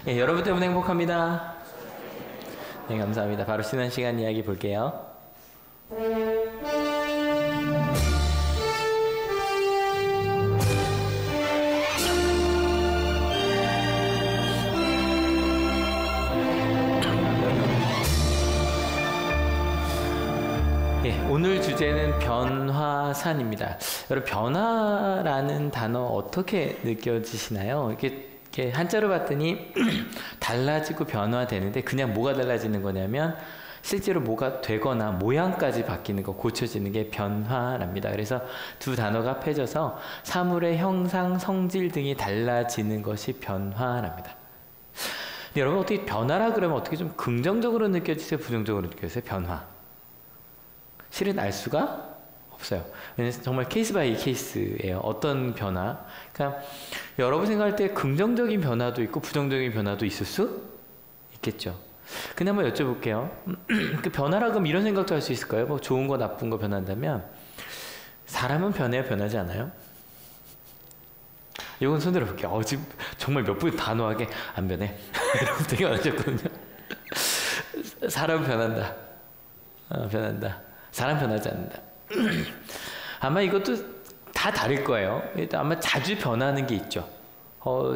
예, 여러분 때문에 행복합니다. 네, 감사합니다. 바로 지난 시간 이야기 볼게요. 예, 오늘 주제는 변화산입니다. 여러분, 변화라는 단어 어떻게 느껴지시나요? 이렇게 한자로 봤더니 달라지고 변화되는데 그냥 뭐가 달라지는 거냐면 실제로 뭐가 되거나 모양까지 바뀌는 거, 고쳐지는 게 변화랍니다. 그래서 두 단어가 합해져서 사물의 형상, 성질 등이 달라지는 것이 변화랍니다. 근데 여러분, 어떻게 변화라 그러면 어떻게 좀 긍정적으로 느껴지세요? 부정적으로 느껴지세요? 변화. 실은 알 수가 없어요. 왜냐면 정말 케이스 바이 케이스예요. 어떤 변화. 그러니까 여러분 생각할 때 긍정적인 변화도 있고 부정적인 변화도 있을 수 있겠죠. 근데 한번 여쭤볼게요. 그 변화라 그럼 이런 생각도 할 수 있을까요? 뭐 좋은 거 나쁜 거 변한다면 사람은 변해요, 변하지 않아요? 이건 손들어 볼게요. 지금 정말 몇 분 단호하게 안 변해. 이러면 되게 많으셨거든요. 사람 변한다. 변한다. 사람 변하지 않는다. 아마 이것도 다 다를 거예요. 아마 자주 변하는 게 있죠.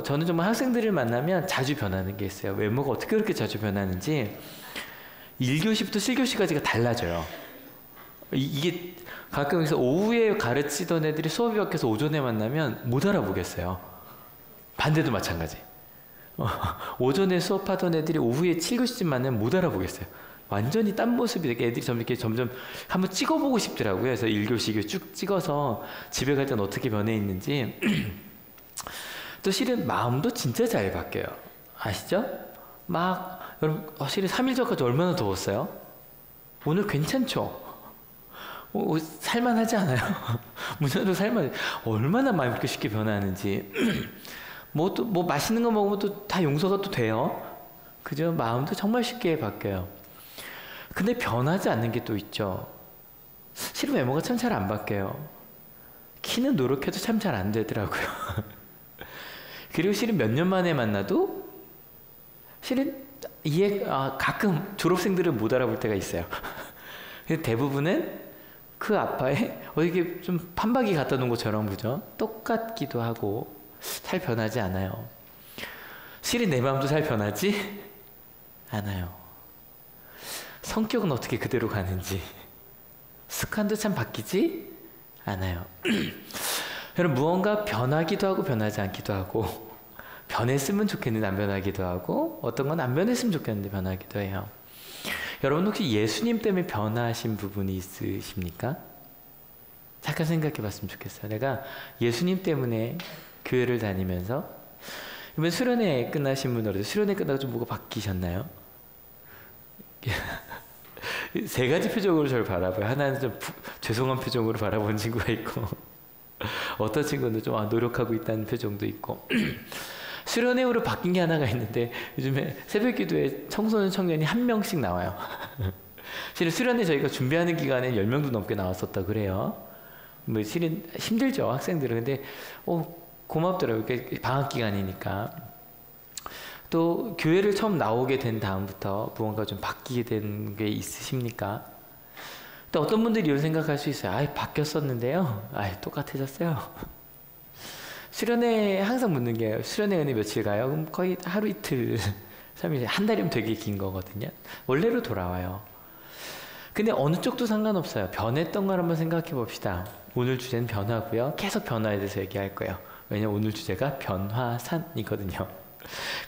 저는 정말 학생들을 만나면 자주 변하는 게 있어요. 외모가 어떻게 그렇게 자주 변하는지 1교시부터 7교시까지가 달라져요. 이게 가끔 여기서 오후에 가르치던 애들이 수업이 바뀌어서 오전에 만나면 못 알아보겠어요. 반대도 마찬가지. 오전에 수업하던 애들이 오후에 7교시쯤 만나면 못 알아보겠어요. 완전히 딴 모습이 되게 애들이 점점 한번 찍어보고 싶더라고요. 그래서 1교시, 2교시 쭉 찍어서 집에 갈 때는 어떻게 변해 있는지. 또 실은 마음도 진짜 잘 바뀌어요. 아시죠? 여러분, 실은 3일 전까지 얼마나 더웠어요? 오늘 괜찮죠? 살만하지 않아요? 문제도 살만, 얼마나 마음이 그렇게 쉽게 변하는지. 뭐 맛있는 거 먹으면 또 다 용서가 또 돼요. 그죠? 마음도 정말 쉽게 바뀌어요. 근데 변하지 않는 게 또 있죠. 실은 외모가 참 잘 안 바뀌어요. 키는 노력해도 참 잘 안 되더라고요. 그리고 실은 몇 년 만에 만나도 실은 가끔 졸업생들을 못 알아볼 때가 있어요. 근데 대부분은 그 아빠에 어떻게 좀 판박이 갖다 놓은 것처럼, 그죠? 똑같기도 하고 잘 변하지 않아요. 실은 내 마음도 잘 변하지 않아요. 성격은 어떻게 그대로 가는지, 습관도 참 바뀌지 않아요. 여러분, 무언가 변하기도 하고 변하지 않기도 하고, 변했으면 좋겠는데 안 변하기도 하고, 어떤 건 안 변했으면 좋겠는데 변하기도 해요. 여러분, 혹시 예수님 때문에 변하신 부분이 있으십니까? 잠깐 생각해 봤으면 좋겠어요. 내가 예수님 때문에 교회를 다니면서, 이번 수련회 끝나신 분들도 수련회 끝나고 좀 뭐가 바뀌셨나요? 세 가지 표정으로 저를 바라봐요. 하나는 좀 죄송한 표정으로 바라본 친구가 있고, 어떤 친구는 좀 노력하고 있다는 표정도 있고. 수련회로 바뀐 게 하나가 있는데, 요즘에 새벽 기도에 청소년 청년이 1명씩 나와요. 실은 수련회 저희가 준비하는 기간에 10명도 넘게 나왔었다 그래요. 뭐 실은 힘들죠, 학생들은. 근데 고맙더라고요. 방학 기간이니까. 또 교회를 처음 나오게 된 다음부터 무언가 좀 바뀌게 된 게 있으십니까? 또 어떤 분들이 이런 생각할 수 있어요. 바뀌었었는데요. 똑같아졌어요. 수련회 항상 묻는 게, 수련회 은혜 며칠 가요? 그럼 거의 하루 이틀, 3일, 한 달이면 되게 긴 거거든요. 원래로 돌아와요. 근데 어느 쪽도 상관없어요. 변했던 걸 한번 생각해 봅시다. 오늘 주제는 변화고요. 계속 변화에 대해서 얘기할 거예요. 왜냐면 오늘 주제가 변화산이거든요.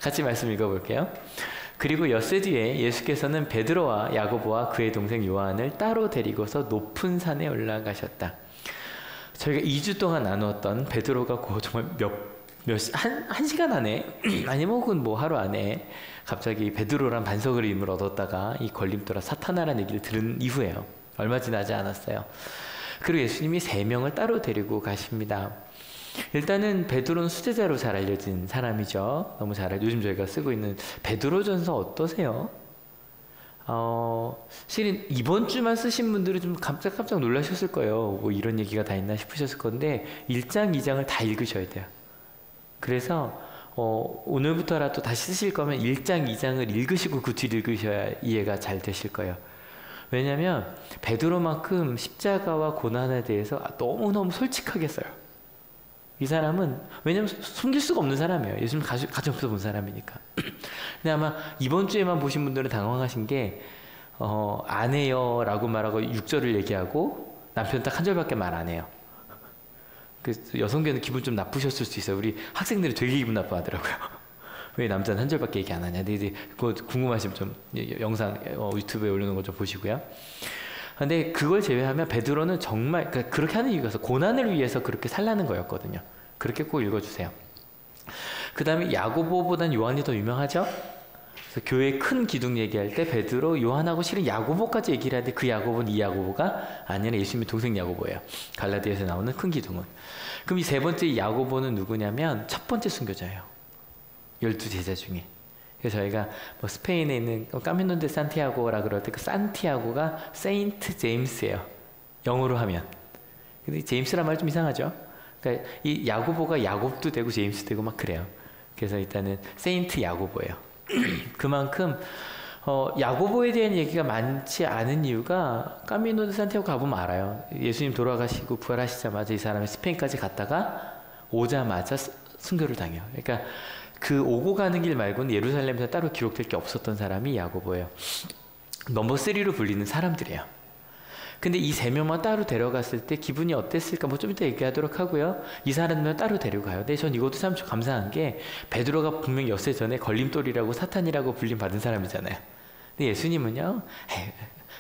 같이 말씀 읽어볼게요. 그리고 엿새 뒤에 예수께서는 베드로와 야고보와 그의 동생 요한을 따로 데리고서 높은 산에 올라가셨다. 저희가 2주 동안 나누었던 베드로가 정말 한 시간 안에 아니면 혹은 뭐 하루 안에 갑자기 베드로란 반석을 이름을 얻었다가 이 걸림돌아 사탄아라는 얘기를 들은 이후에요. 얼마 지나지 않았어요. 그리고 예수님이 3명을 따로 데리고 가십니다. 일단은 베드로는 수제자로 잘 알려진 사람이죠. 너무 잘 알죠. 요즘 저희가 쓰고 있는 베드로전서 어떠세요? 실은 이번 주만 쓰신 분들은 좀 깜짝 놀라셨을 거예요. 뭐 이런 얘기가 다 있나 싶으셨을 건데 1장, 2장을 다 읽으셔야 돼요. 그래서 오늘부터라도 다시 쓰실 거면 1장, 2장을 읽으시고 그 뒤를 읽으셔야 이해가 잘 되실 거예요. 왜냐하면 베드로만큼 십자가와 고난에 대해서 너무너무 솔직하게 써요. 이 사람은 왜냐면 숨길 수가 없는 사람이에요. 예수님 가정에서 본 사람이니까. 근데 아마 이번 주에만 보신 분들은 당황하신 게 안 해요 라고 말하고 6절을 얘기하고 남편 딱 한 절밖에 말 안 해요. 그 여성계는 기분 좀 나쁘셨을 수 있어요. 우리 학생들이 되게 기분 나빠하더라고요. 왜 남자는 한 절밖에 얘기 안 하냐. 근데 이제 그거 궁금하시면 좀 영상 유튜브에 올려놓은 거 좀 보시고요. 근데 그걸 제외하면 베드로는 정말 그렇게 하는 이유가 있어. 고난을 위해서 그렇게 살라는 거였거든요. 그렇게 꼭 읽어주세요. 그 다음에 야고보보단 요한이 더 유명하죠? 그래서 교회의 큰 기둥 얘기할 때 베드로, 요한하고 실은 야고보까지 얘기를 하는데 그 야고보는 이 야고보가 아니라 예수님의 동생 야고보예요. 갈라디아에서 나오는 큰 기둥은. 그럼 이 세 번째 야고보는 누구냐면 첫 번째 순교자예요. 12제자 중에. 그래서 저희가 뭐 스페인에 있는 까미노 데 산티아고라 그럴 때 그 산티아고가 세인트 제임스예요. 영어로 하면. 근데 제임스란 말 좀 이상하죠? 그러니까 이 야고보가 야곱도 되고 제임스 되고 막 그래요. 그래서 일단은 세인트 야고보예요. 그만큼 야고보에 대한 얘기가 많지 않은 이유가 까미노 데 산티아고 가보면 알아요. 예수님 돌아가시고 부활하시자마자 이 사람이 스페인까지 갔다가 오자마자 순교를 당해요. 그러니까 그 오고 가는 길 말고는 예루살렘에서 따로 기록될 게 없었던 사람이 야고보예요. 넘버 3로 불리는 사람들이에요. 근데 이 세 명만 따로 데려갔을 때 기분이 어땠을까? 뭐 좀 이따 얘기하도록 하고요. 이 사람들만 따로 데려가요. 근데 전 이것도 참 감사한 게 베드로가 분명 엿새 전에 걸림돌이라고 사탄이라고 불림 받은 사람이잖아요. 근데 예수님은요.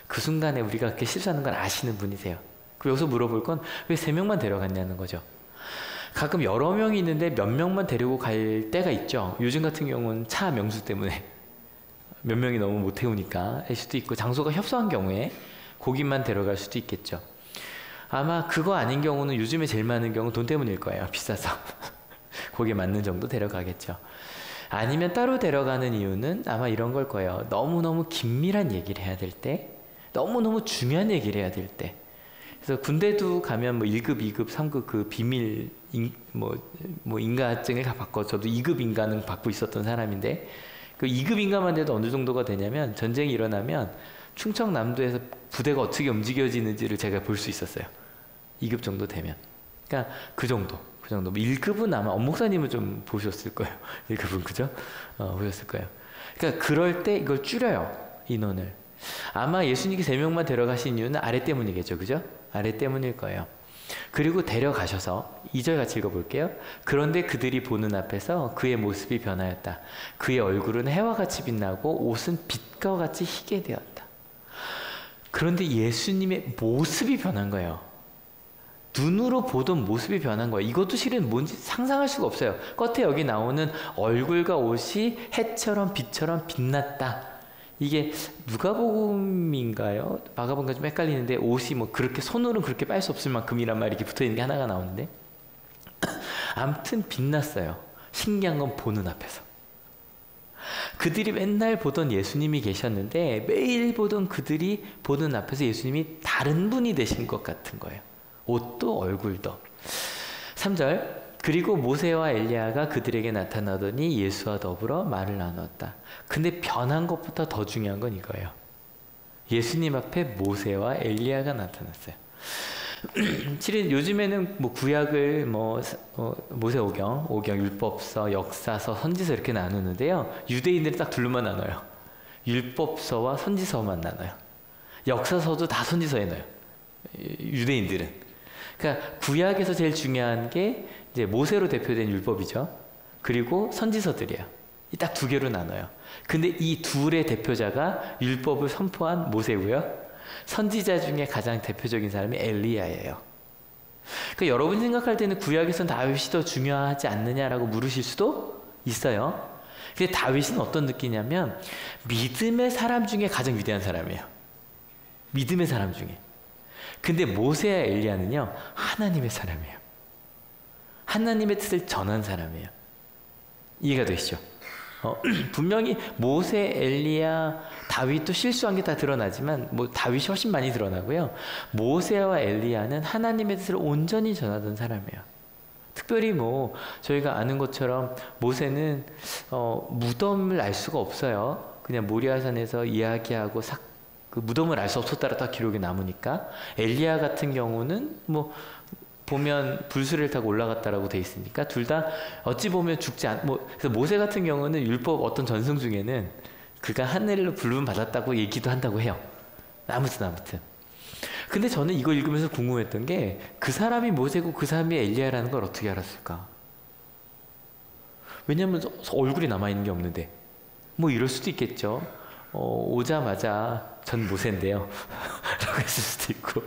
그 순간에 우리가 그렇게 실수하는 걸 아시는 분이세요. 여기서 물어볼 건 왜 세 명만 데려갔냐는 거죠. 가끔 여러 명이 있는데 몇 명만 데리고 갈 때가 있죠. 요즘 같은 경우는 차 명수 때문에 몇 명이 너무 못 태우니까 할 수도 있고 장소가 협소한 경우에 고기만 데려갈 수도 있겠죠. 아마 그거 아닌 경우는 요즘에 제일 많은 경우는 돈 때문일 거예요. 비싸서. 거기에 맞는 정도 데려가겠죠. 아니면 따로 데려가는 이유는 아마 이런 걸 거예요. 너무너무 긴밀한 얘기를 해야 될 때, 너무너무 중요한 얘기를 해야 될 때. 그래서 군대도 가면 뭐 1급, 2급, 3급 그 비밀 인가증을 받고 저도 2급 인가는 받고 있었던 사람인데 그 2급 인가만 돼도 어느 정도가 되냐면 전쟁이 일어나면 충청남도에서 부대가 어떻게 움직여지는지를 제가 볼 수 있었어요. 2급 정도 되면. 그러니까 그 정도. 1급은 아마 엄목사님은 좀 보셨을 거예요. 1급은 그죠? 보셨을 거예요. 그러니까 그럴 때 이걸 줄여요. 인원을. 아마 예수님께 3명만 데려가신 이유는 아래 때문이겠죠. 그죠? 아래 때문일 거예요. 그리고 데려가셔서 2절 같이 읽어볼게요. 그런데 그들이 보는 앞에서 그의 모습이 변하였다. 그의 얼굴은 해와 같이 빛나고 옷은 빛과 같이 희게 되었다. 그런데 예수님의 모습이 변한 거예요. 눈으로 보던 모습이 변한 거예요. 이것도 실은 뭔지 상상할 수가 없어요. 끝에 여기 나오는 얼굴과 옷이 해처럼 빛처럼 빛났다. 이게 누가복음인가요? 마가복음과 좀 헷갈리는데 옷이 뭐 그렇게 손으로는 그렇게 빨 수 없을 만큼이란 말이 이렇게 붙어 있는 게 하나가 나오는데 아무튼 빛났어요. 신기한 건 보는 앞에서. 그들이 맨날 보던 예수님이 계셨는데 매일 보던 그들이 보는 앞에서 예수님이 다른 분이 되신 것 같은 거예요. 옷도 얼굴도. 3절 그리고 모세와 엘리야가 그들에게 나타나더니 예수와 더불어 말을 나눴다. 근데 변한 것보다 더 중요한 건 이거예요. 예수님 앞에 모세와 엘리야가 나타났어요. 실은 요즘에는 뭐 구약을 모세오경, 율법서, 역사서, 선지서 이렇게 나누는데요. 유대인들은 딱 둘로만 나눠요. 율법서와 선지서만 나눠요. 역사서도 다 선지서에 넣어요. 유대인들은. 그러니까 구약에서 제일 중요한 게 이제 모세로 대표된 율법이죠. 그리고 선지서들이에요. 이 딱 두 개로 나눠요. 근데 이 둘의 대표자가 율법을 선포한 모세고요. 선지자 중에 가장 대표적인 사람이 엘리야예요. 그러니까 여러분이 생각할 때는 구약에서는 다윗이 더 중요하지 않느냐라고 물으실 수도 있어요. 근데 다윗은 어떤 느끼냐면 믿음의 사람 중에 가장 위대한 사람이에요. 믿음의 사람 중에. 근데 모세와 엘리야는요 하나님의 사람이에요. 하나님의 뜻을 전한 사람이에요. 이해가 되시죠? 분명히 모세, 엘리야, 다윗도 실수한 게 다 드러나지만 다윗이 훨씬 많이 드러나고요. 모세와 엘리야는 하나님의 뜻을 온전히 전하던 사람이에요. 특별히 뭐 저희가 아는 것처럼 모세는 무덤을 알 수가 없어요. 그냥 모리아산에서 이야기하고 그 무덤을 알 수 없었다라 다 기록이 남으니까. 엘리야 같은 경우는 뭐 보면 불수레를 타고 올라갔다라고 돼 있으니까 둘 다 어찌 보면 그래서 모세 같은 경우는 율법 어떤 전승 중에는 그가 하늘로 부름 받았다고 얘기도 한다고 해요. 아무튼 근데 저는 이거 읽으면서 궁금했던 게 그 사람이 모세고 그 사람이 엘리야라는 걸 어떻게 알았을까? 왜냐면 얼굴이 남아있는 게 없는데. 뭐 이럴 수도 있겠죠. 오자마자 전 모세인데요 라고 했을 수도 있고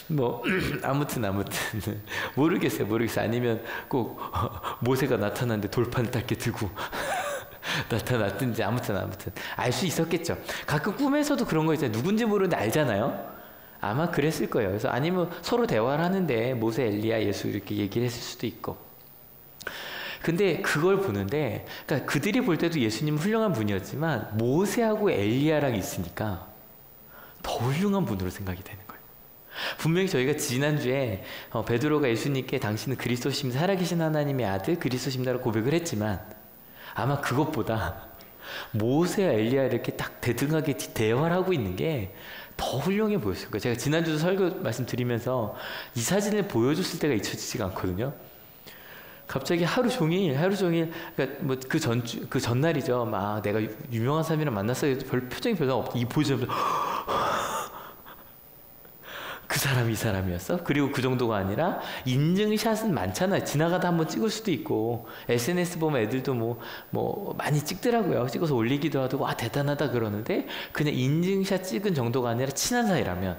뭐 아무튼 모르겠어요. 아니면 꼭 모세가 나타났는데 돌판을 딱 들고 나타났든지. 아무튼 알 수 있었겠죠. 가끔 꿈에서도 그런 거 있잖아요. 누군지 모르는데 알잖아요. 아마 그랬을 거예요. 그래서 아니면 서로 대화를 하는데 모세, 엘리야, 예수 이렇게 얘기를 했을 수도 있고. 근데 그걸 보는데, 그러니까 그들이 볼 때도 예수님은 훌륭한 분이었지만 모세하고 엘리야랑 있으니까 더 훌륭한 분으로 생각이 되는 거예요. 분명히 저희가 지난주에 베드로가 예수님께 당신은 그리스도십니다, 살아계신 하나님의 아들 그리스도십니다라고 고백을 했지만 아마 그것보다 모세와 엘리야 이렇게 딱 대등하게 대화를 하고 있는 게 더 훌륭해 보였을 거예요. 제가 지난주도 설교 말씀드리면서 이 사진을 보여줬을 때가 잊혀지지가 않거든요. 갑자기 하루 종일, 그러니까 뭐 그 전날이죠. 막 내가 유명한 사람이랑 만났어요. 별 표정이 별로 없. 이 보여주면서 그 사람이 이 사람이었어? 그리고 그 정도가 아니라 인증샷은 많잖아요. 지나가다 한번 찍을 수도 있고 SNS 보면 애들도 뭐 많이 찍더라고요. 찍어서 올리기도 하고 와 대단하다 그러는데 그냥 인증샷 찍은 정도가 아니라 친한 사이라면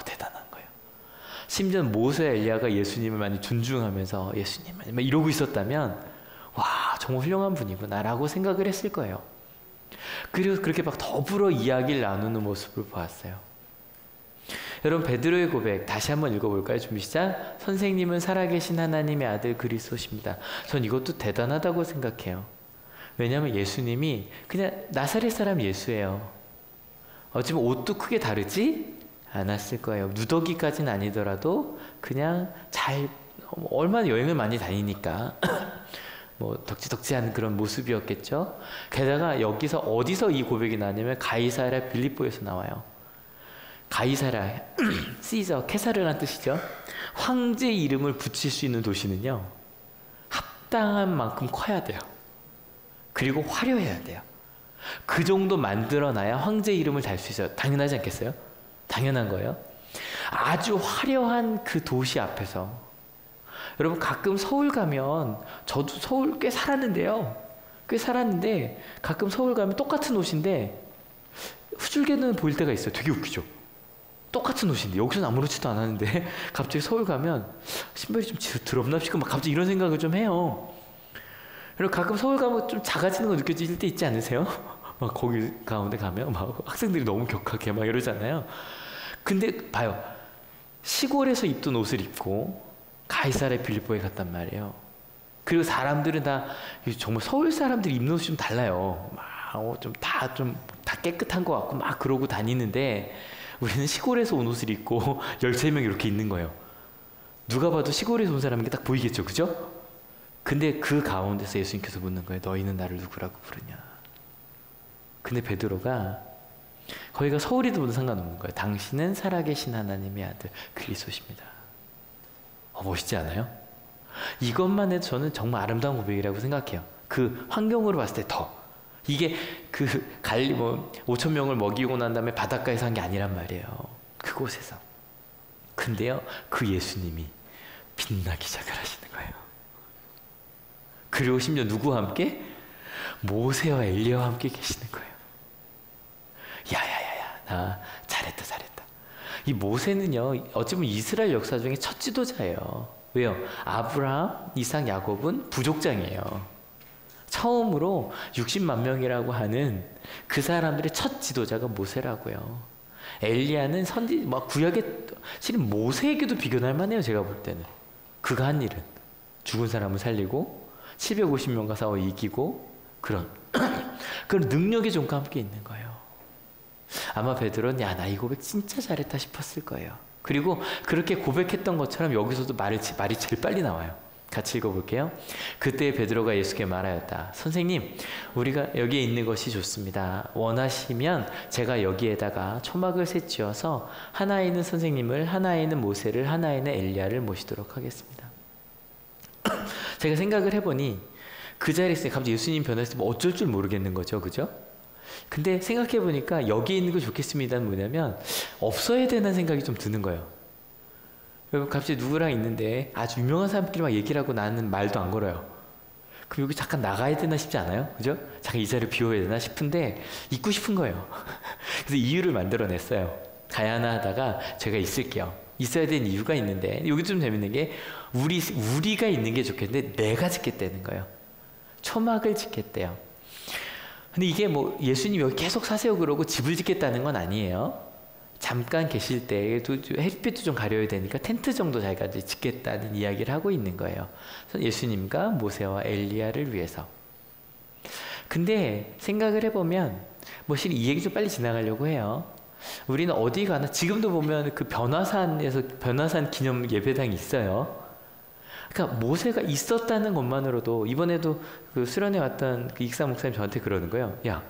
대단한 거예요. 심지어 모세 엘리야가 예수님을 많이 존중하면서 예수님 막 이러고 있었다면 와 정말 훌륭한 분이구나라고 생각을 했을 거예요. 그리고 그렇게 막 더불어 이야기를 나누는 모습을 보았어요. 여러분 베드로의 고백 다시 한번 읽어볼까요? 준비 시작. 선생님은 살아계신 하나님의 아들 그리스도십니다. 전 이것도 대단하다고 생각해요. 왜냐하면 예수님이 그냥 나사렛 사람 예수예요. 어쩌면 옷도 크게 다르지 않았을 거예요. 누더기까지는 아니더라도 그냥 얼마나 여행을 많이 다니니까 뭐 덕지덕지한 그런 모습이었겠죠. 게다가 여기서 어디서 이 고백이 나냐면 가이사랴 빌립보에서 나와요. 가이사랴, 시저, 케사르라는 뜻이죠. 황제 이름을 붙일 수 있는 도시는요, 합당한 만큼 커야 돼요. 그리고 화려해야 돼요. 그 정도 만들어놔야 황제 이름을 달 수 있어요. 당연하지 않겠어요? 당연한 거예요. 아주 화려한 그 도시 앞에서 여러분 가끔 서울 가면 저도 서울 꽤 살았는데요. 가끔 서울 가면 똑같은 옷인데 후줄기는 보일 때가 있어요. 되게 웃기죠. 똑같은 옷인데 여기서는 아무렇지도 않았는데 갑자기 서울 가면 신발이 좀 더럽나 싶고 막 갑자기 이런 생각을 좀 해요. 그리고 가끔 서울 가면 좀 작아지는 거 느껴질 때 있지 않으세요? 막 거기 가운데 가면 막 학생들이 너무 격하게 막 이러잖아요. 근데 봐요. 시골에서 입던 옷을 입고 가이사랴 빌립보에 갔단 말이에요. 그리고 사람들은 다 정말 서울 사람들이 입는 옷이 좀 달라요. 막 좀 다 깨끗한 것 같고 막 그러고 다니는데 우리는 시골에서 온 옷을 입고 13명 이렇게 있는 거예요. 누가 봐도 시골에서 온 사람인 게 딱 보이겠죠, 그죠? 근데 그 가운데서 예수님께서 묻는 거예요. 너희는 나를 누구라고 부르냐? 근데 베드로가 거기가 서울이든 상관없는 거예요. 당신은 살아계신 하나님의 아들 그리스도십니다. 멋있지 않아요? 이것만 해도 저는 정말 아름다운 고백이라고 생각해요. 그 환경으로 봤을 때 더. 이게 그 5,000명을 먹이고 난 다음에 바닷가에서 한 게 아니란 말이에요. 그곳에서. 근데요, 그 예수님이 빛나기 시작을 하시는 거예요. 그리고 심지어 누구와 함께? 모세와 엘리야와 함께 계시는 거예요. 야야야야, 나 잘했다. 이 모세는요, 어찌 보면 이스라엘 역사 중에 첫 지도자예요. 왜요? 아브라함, 이삭, 야곱은 부족장이에요. 처음으로 60만 명이라고 하는 그 사람들의 첫 지도자가 모세라고요. 엘리야는 구약의 실은 모세에게도 비교할 만해요. 제가 볼 때는. 그가 한 일은 죽은 사람을 살리고 750명과 싸워 이기고 그런 능력의 종과 함께 있는 거예요. 아마 베드로는 나 이 고백 진짜 잘했다 싶었을 거예요. 그리고 그렇게 고백했던 것처럼 여기서도 말이 제일 빨리 나와요. 같이 읽어볼게요. 그때 베드로가 예수께 말하였다. 선생님, 우리가 여기에 있는 것이 좋습니다. 원하시면 제가 여기에다가 초막을 셋지어서 하나에는 선생님을, 하나에는 모세를, 하나에는 엘리야를 모시도록 하겠습니다. 제가 생각을 해보니 그 자리에 있으니 갑자기 예수님 변화했을 때 뭐 어쩔 줄 모르겠는 거죠. 그죠? 근데 생각해보니까 여기에 있는 거 좋겠습니다는 뭐냐면 없어야 되는 생각이 좀 드는 거예요. 여러분 갑자기 누구랑 있는데 아주 유명한 사람끼리 막 얘기를 하고 나는 말도 안 걸어요. 그럼 여기 잠깐 나가야 되나 싶지 않아요? 그죠? 잠깐 이 자리를 비워야 되나 싶은데 있고 싶은 거예요. 그래서 이유를 만들어냈어요. 가야 하나 하다가 제가 있을게요. 있어야 되는 이유가 있는데 여기 좀 재밌는 게 우리가 있는 게 좋겠는데 내가 짓겠다는 거예요. 초막을 짓겠대요. 근데 이게 뭐 예수님 여기 계속 사세요 그러고 집을 짓겠다는 건 아니에요. 잠깐 계실 때에도 햇빛도 좀 가려야 되니까 텐트 정도 자기가 짓겠다는 이야기를 하고 있는 거예요. 예수님과 모세와 엘리야를 위해서. 근데 생각을 해보면 뭐 실은 이 얘기 좀 빨리 지나가려고 해요. 우리는 어디 가나 지금도 보면 그 변화산에서 변화산 기념 예배당이 있어요. 그러니까 모세가 있었다는 것만으로도 이번에도 그 수련회 왔던 그 익사 목사님 저한테 그러는 거예요. 야,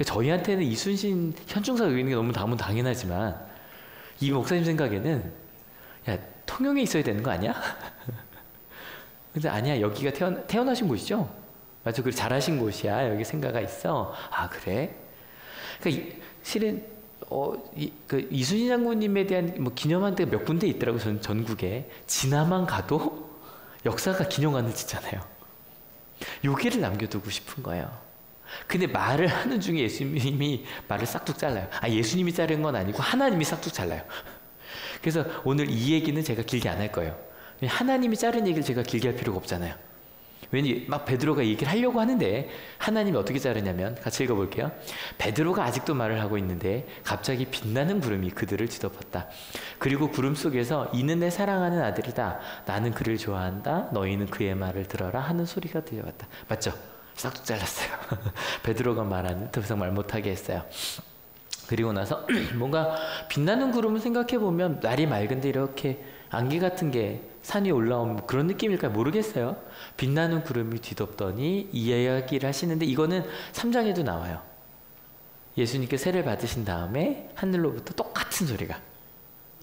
저희한테는 이순신 현충사가 여기 있는 게 너무 당연하지만 이 목사님 생각에는 야 통영에 있어야 되는 거 아니야? 근데 아니야 여기가 태어나신 곳이죠? 맞아, 그리고 잘하신 곳이야. 여기 생각가 있어. 아 그래? 그러니까 실은 그 이순신 장군님에 대한 뭐 기념한 데가 몇 군데 있더라고 전국에. 지나만 가도 역사가 기념관을 짓잖아요. 여기를 남겨두고 싶은 거예요. 근데 말을 하는 중에 예수님이 말을 싹둑 잘라요. 예수님이 자른 건 아니고 하나님이 싹둑 잘라요. 그래서 오늘 이 얘기는 제가 길게 안 할 거예요. 하나님이 자른 얘기를 제가 길게 할 필요가 없잖아요. 왠지 막 베드로가 얘기를 하려고 하는데 하나님이 어떻게 자르냐면 같이 읽어볼게요. 베드로가 아직도 말을 하고 있는데 갑자기 빛나는 구름이 그들을 뒤덮었다. 그리고 구름 속에서 이는 내 사랑하는 아들이다. 나는 그를 좋아한다. 너희는 그의 말을 들어라 하는 소리가 들려왔다. 맞죠? 싹둑 잘랐어요. 베드로가 말하는 더 이상 말 못하게 했어요. 그리고 나서 뭔가 빛나는 구름을 생각해보면 날이 맑은데 이렇게 안개 같은 게 산 위에 올라오면 그런 느낌일까 모르겠어요. 빛나는 구름이 뒤덮더니 이 이야기를 하시는데 이거는 3장에도 나와요. 예수님께 세를 받으신 다음에 하늘로부터 똑같은 소리가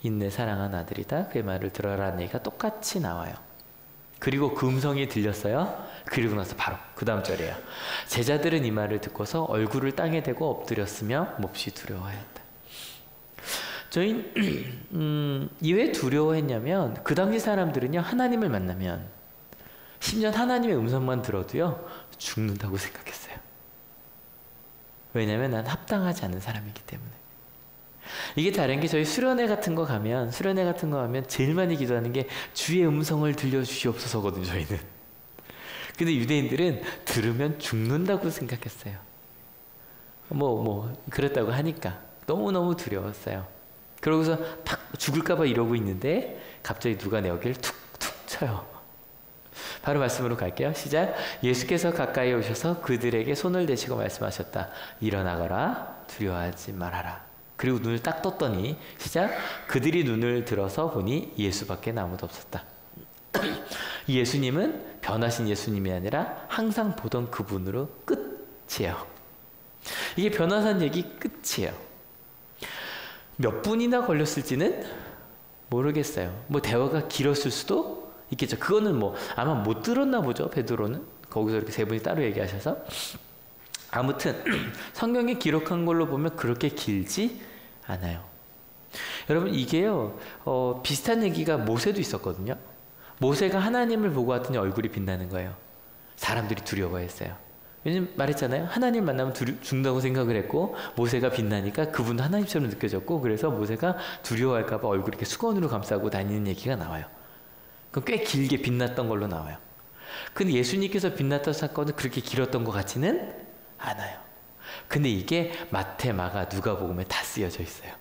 인내 사랑한 아들이다. 그의 말을 들어라는 얘기가 똑같이 나와요. 그리고 그 음성이 들렸어요. 그리고 나서 바로 그 다음 절이에요. 제자들은 이 말을 듣고서 얼굴을 땅에 대고 엎드렸으며 몹시 두려워하였다. 저희는 왜 두려워했냐면 그 당시 사람들은요 하나님을 만나면 10년 하나님의 음성만 들어도요 죽는다고 생각했어요. 왜냐면 난 합당하지 않은 사람이기 때문에. 이게 다른 게 저희 수련회 같은 거 가면 제일 많이 기도하는 게 주의 음성을 들려주시옵소서거든요. 저희는. 근데 유대인들은 들으면 죽는다고 생각했어요. 그랬다고 하니까 너무너무 두려웠어요. 그러고서 탁 죽을까봐 이러고 있는데 갑자기 누가 내 어깨를 툭툭 쳐요. 바로 말씀으로 갈게요. 시작. 예수께서 가까이 오셔서 그들에게 손을 대시고 말씀하셨다. 일어나거라. 두려워하지 말아라. 그리고 눈을 딱 떴더니 시작. 그들이 눈을 들어서 보니 예수밖에 아무도 없었다. 이 예수님은 변하신 예수님이 아니라 항상 보던 그분으로 끝이에요. 이게 변화산 얘기 끝이에요. 몇 분이나 걸렸을지는 모르겠어요. 대화가 길었을 수도 있겠죠. 그거는 아마 못 들었나 보죠. 베드로는 거기서 이렇게 세 분이 따로 얘기하셔서. 아무튼 성경에 기록한 걸로 보면 그렇게 길지 않아요. 여러분 이게요 비슷한 얘기가 모세도 있었거든요. 모세가 하나님을 보고 왔더니 얼굴이 빛나는 거예요. 사람들이 두려워했어요. 왜냐면 말했잖아요. 하나님 만나면 죽는다고 생각을 했고 모세가 빛나니까 그분도 하나님처럼 느껴졌고 그래서 모세가 두려워할까 봐 얼굴을 이렇게 수건으로 감싸고 다니는 얘기가 나와요. 그건 꽤 길게 빛났던 걸로 나와요. 근데 예수님께서 빛났던 사건은 그렇게 길었던 것 같지는 않아요. 근데 이게 마태, 마가, 누가복음에 다 쓰여져 있어요.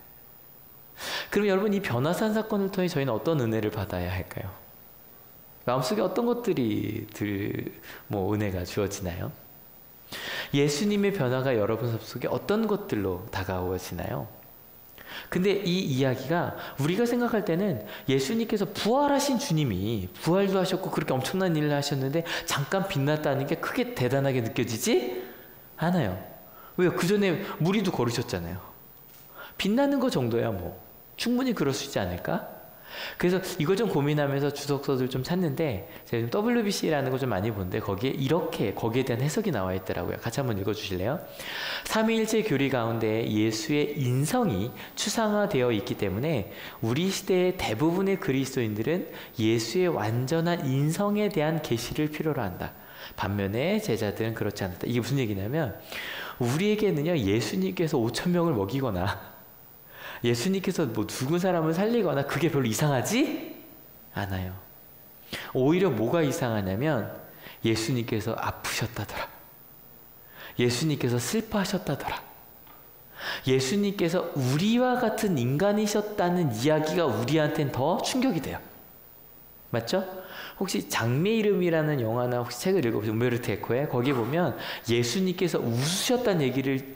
그럼 여러분 이 변화산 사건을 통해 저희는 어떤 은혜를 받아야 할까요? 마음속에 어떤 것들이 은혜가 주어지나요? 예수님의 변화가 여러분 속에 어떤 것들로 다가오시나요? 근데 이 이야기가 우리가 생각할 때는 예수님께서 부활하신 주님이 부활도 하셨고 그렇게 엄청난 일을 하셨는데 잠깐 빛났다는 게 크게 대단하게 느껴지지 않아요. 왜요? 그 전에 무리도 걸으셨잖아요. 빛나는 거 정도야 뭐 충분히 그럴 수 있지 않을까? 그래서 이걸 좀 고민하면서 주석서들 좀 찾는데 제가 좀 WBC라는 거 좀 많이 보는데 거기에 이렇게 거기에 대한 해석이 나와 있더라고요. 같이 한번 읽어주실래요? 삼위일체 교리 가운데 예수의 인성이 추상화되어 있기 때문에 우리 시대의 대부분의 그리스도인들은 예수의 완전한 인성에 대한 계시를 필요로 한다. 반면에 제자들은 그렇지 않았다. 이게 무슨 얘기냐면 우리에게는요 예수님께서 5,000명을 먹이거나 예수님께서 뭐 죽은 사람을 살리거나 그게 별로 이상하지 않아요. 오히려 뭐가 이상하냐면 예수님께서 아프셨다더라. 예수님께서 슬퍼하셨다더라. 예수님께서 우리와 같은 인간이셨다는 이야기가 우리한테는 더 충격이 돼요. 맞죠? 혹시 장미의 이름이라는 영화나 혹시 책을 읽어보세요. 우메르토 에코의 거기 보면 예수님께서 웃으셨다는 얘기를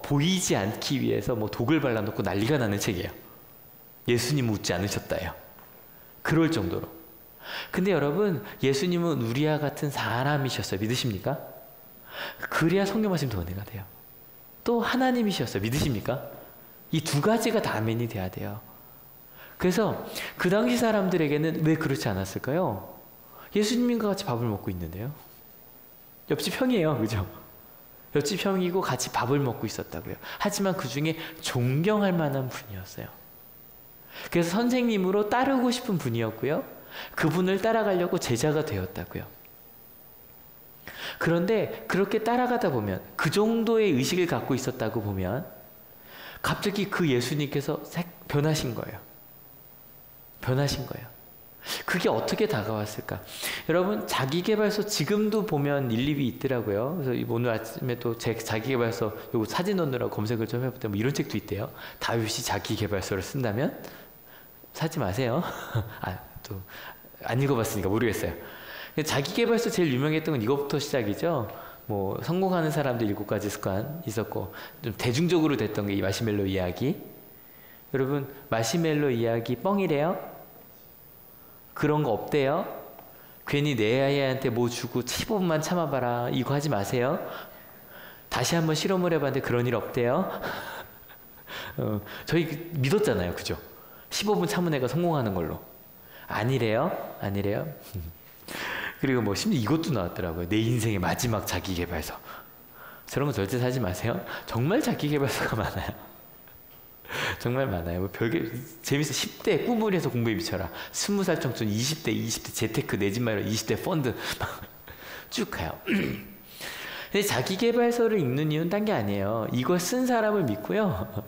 보이지 않기 위해서 뭐 독을 발라놓고 난리가 나는 책이에요. 예수님은 웃지 않으셨다요. 그럴 정도로. 근데 여러분 예수님은 우리와 같은 사람이셨어요. 믿으십니까? 그래야 성경 말씀이 더 은혜가 돼요. 또 하나님이셨어요. 믿으십니까? 이 두 가지가 다 아멘이 돼야 돼요. 그래서 그 당시 사람들에게는 왜 그렇지 않았을까요? 예수님과 같이 밥을 먹고 있는데요. 옆집 형이에요. 그죠? 옆집 형이고 같이 밥을 먹고 있었다고요. 하지만 그 중에 존경할 만한 분이었어요. 그래서 선생님으로 따르고 싶은 분이었고요. 그분을 따라가려고 제자가 되었다고요. 그런데 그렇게 따라가다 보면 그 정도의 의식을 갖고 있었다고 보면 갑자기 그 예수님께서 변하신 거예요. 변하신 거예요. 그게 어떻게 다가왔을까? 여러분 자기계발서 지금도 보면 일립이 있더라고요. 그래서 오늘 아침에 또 제 자기계발서 요거 사진 넣느라고 검색을 좀 해봤더니 뭐 이런 책도 있대요. 다윗이 자기계발서를 쓴다면 사지 마세요. 또 안 읽어봤으니까 모르겠어요. 자기계발서 제일 유명했던 건 이거부터 시작이죠. 뭐 성공하는 사람들 7가지 습관 있었고 좀 대중적으로 됐던 게 이 마시멜로 이야기. 여러분 마시멜로 이야기 뻥이래요? 그런 거 없대요? 괜히 내 아이한테 뭐 주고 15분만 참아봐라 이거 하지 마세요. 다시 한번 실험을 해봤는데 그런 일 없대요. 저희 믿었잖아요. 그죠? 15분 참은 애가 성공하는 걸로. 아니래요? 아니래요? 그리고 뭐 심지어 이것도 나왔더라고요. 내 인생의 마지막 자기계발서. 저런 거 절대 사지 마세요. 정말 자기계발서가 많아요. 정말 많아요. 뭐 별게 재밌어. 10대 꿈을 해서 공부에 미쳐라. 20살 청춘, 20대 재테크, 내 집 마련, 20대 펀드 쭉 가요. 근데 자기계발서를 읽는 이유는 딴 게 아니에요. 이걸 쓴 사람을 믿고요.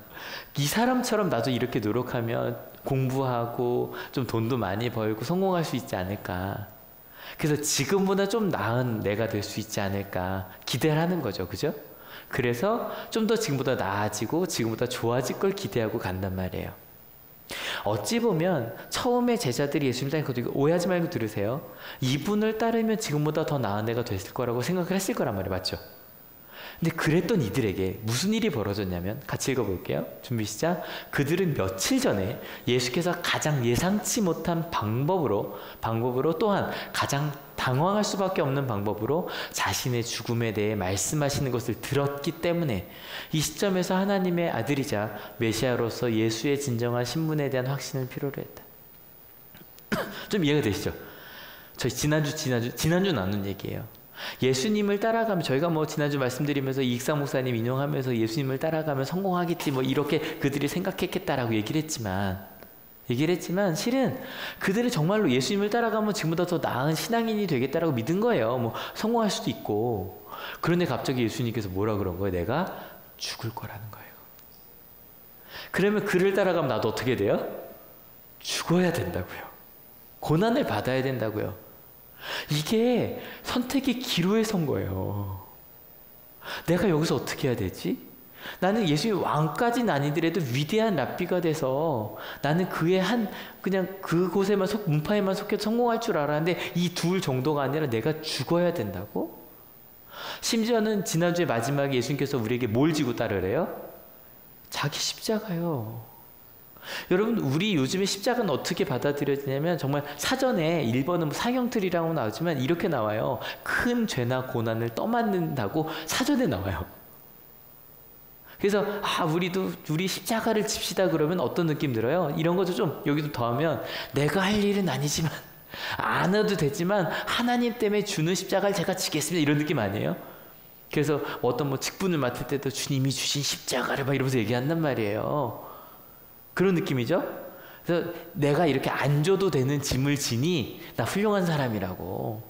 이 사람처럼 나도 이렇게 노력하면 공부하고 좀 돈도 많이 벌고 성공할 수 있지 않을까. 그래서 지금보다 좀 나은 내가 될 수 있지 않을까 기대를 하는 거죠. 그죠? 그래서 좀 더 지금보다 나아지고 지금보다 좋아질 걸 기대하고 간단 말이에요. 어찌 보면 처음에 제자들이 예수님 따르는 것도 오해하지 말고 들으세요. 이분을 따르면 지금보다 더 나은 애가 됐을 거라고 생각을 했을 거란 말이에요. 맞죠? 근데 그랬던 이들에게 무슨 일이 벌어졌냐면 같이 읽어볼게요. 준비 시작. 그들은 며칠 전에 예수께서 가장 예상치 못한 방법으로 또한 가장 당황할 수밖에 없는 방법으로 자신의 죽음에 대해 말씀하시는 것을 들었기 때문에 이 시점에서 하나님의 아들이자 메시아로서 예수의 진정한 신분에 대한 확신을 필요로 했다. 좀 이해가 되시죠? 저희 지난주 나눈 얘기예요. 예수님을 따라가면 저희가 뭐 지난주 말씀드리면서 이익상 목사님 인용하면서 예수님을 따라가면 성공하겠지 뭐 이렇게 그들이 생각했겠다라고 얘기를 했지만 실은 그들은 정말로 예수님을 따라가면 지금보다 더 나은 신앙인이 되겠다라고 믿은 거예요. 뭐 성공할 수도 있고. 그런데 갑자기 예수님께서 뭐라 그런 거예요? 내가 죽을 거라는 거예요. 그러면 그를 따라가면 나도 어떻게 돼요? 죽어야 된다고요. 고난을 받아야 된다고요. 이게 선택의 기로에 선 거예요. 내가 여기서 어떻게 해야 되지? 나는 예수님 왕까지는 아니더라도 위대한 랍비가 돼서 나는 그의 그냥 그곳에만 문파에만 속해서 성공할 줄 알았는데 이 둘 정도가 아니라 내가 죽어야 된다고? 심지어는 지난주에 마지막에 예수님께서 우리에게 뭘 지고 따르래요? 자기 십자가요. 여러분, 우리 요즘에 십자가는 어떻게 받아들여지냐면 정말 사전에 1번은 상형틀이라고 나오지만 이렇게 나와요. 큰 죄나 고난을 떠맡는다고 사전에 나와요. 그래서 우리 십자가를 집시다 그러면 어떤 느낌 들어요? 이런 것도 좀 여기도 더하면 내가 할 일은 아니지만 안 해도 되지만 하나님 때문에 주는 십자가를 제가 지겠습니다. 이런 느낌 아니에요? 그래서 어떤 직분을 맡을 때도 주님이 주신 십자가를 막 이러면서 얘기한단 말이에요. 그런 느낌이죠? 그래서 내가 이렇게 안 줘도 되는 짐을 지니 나 훌륭한 사람이라고.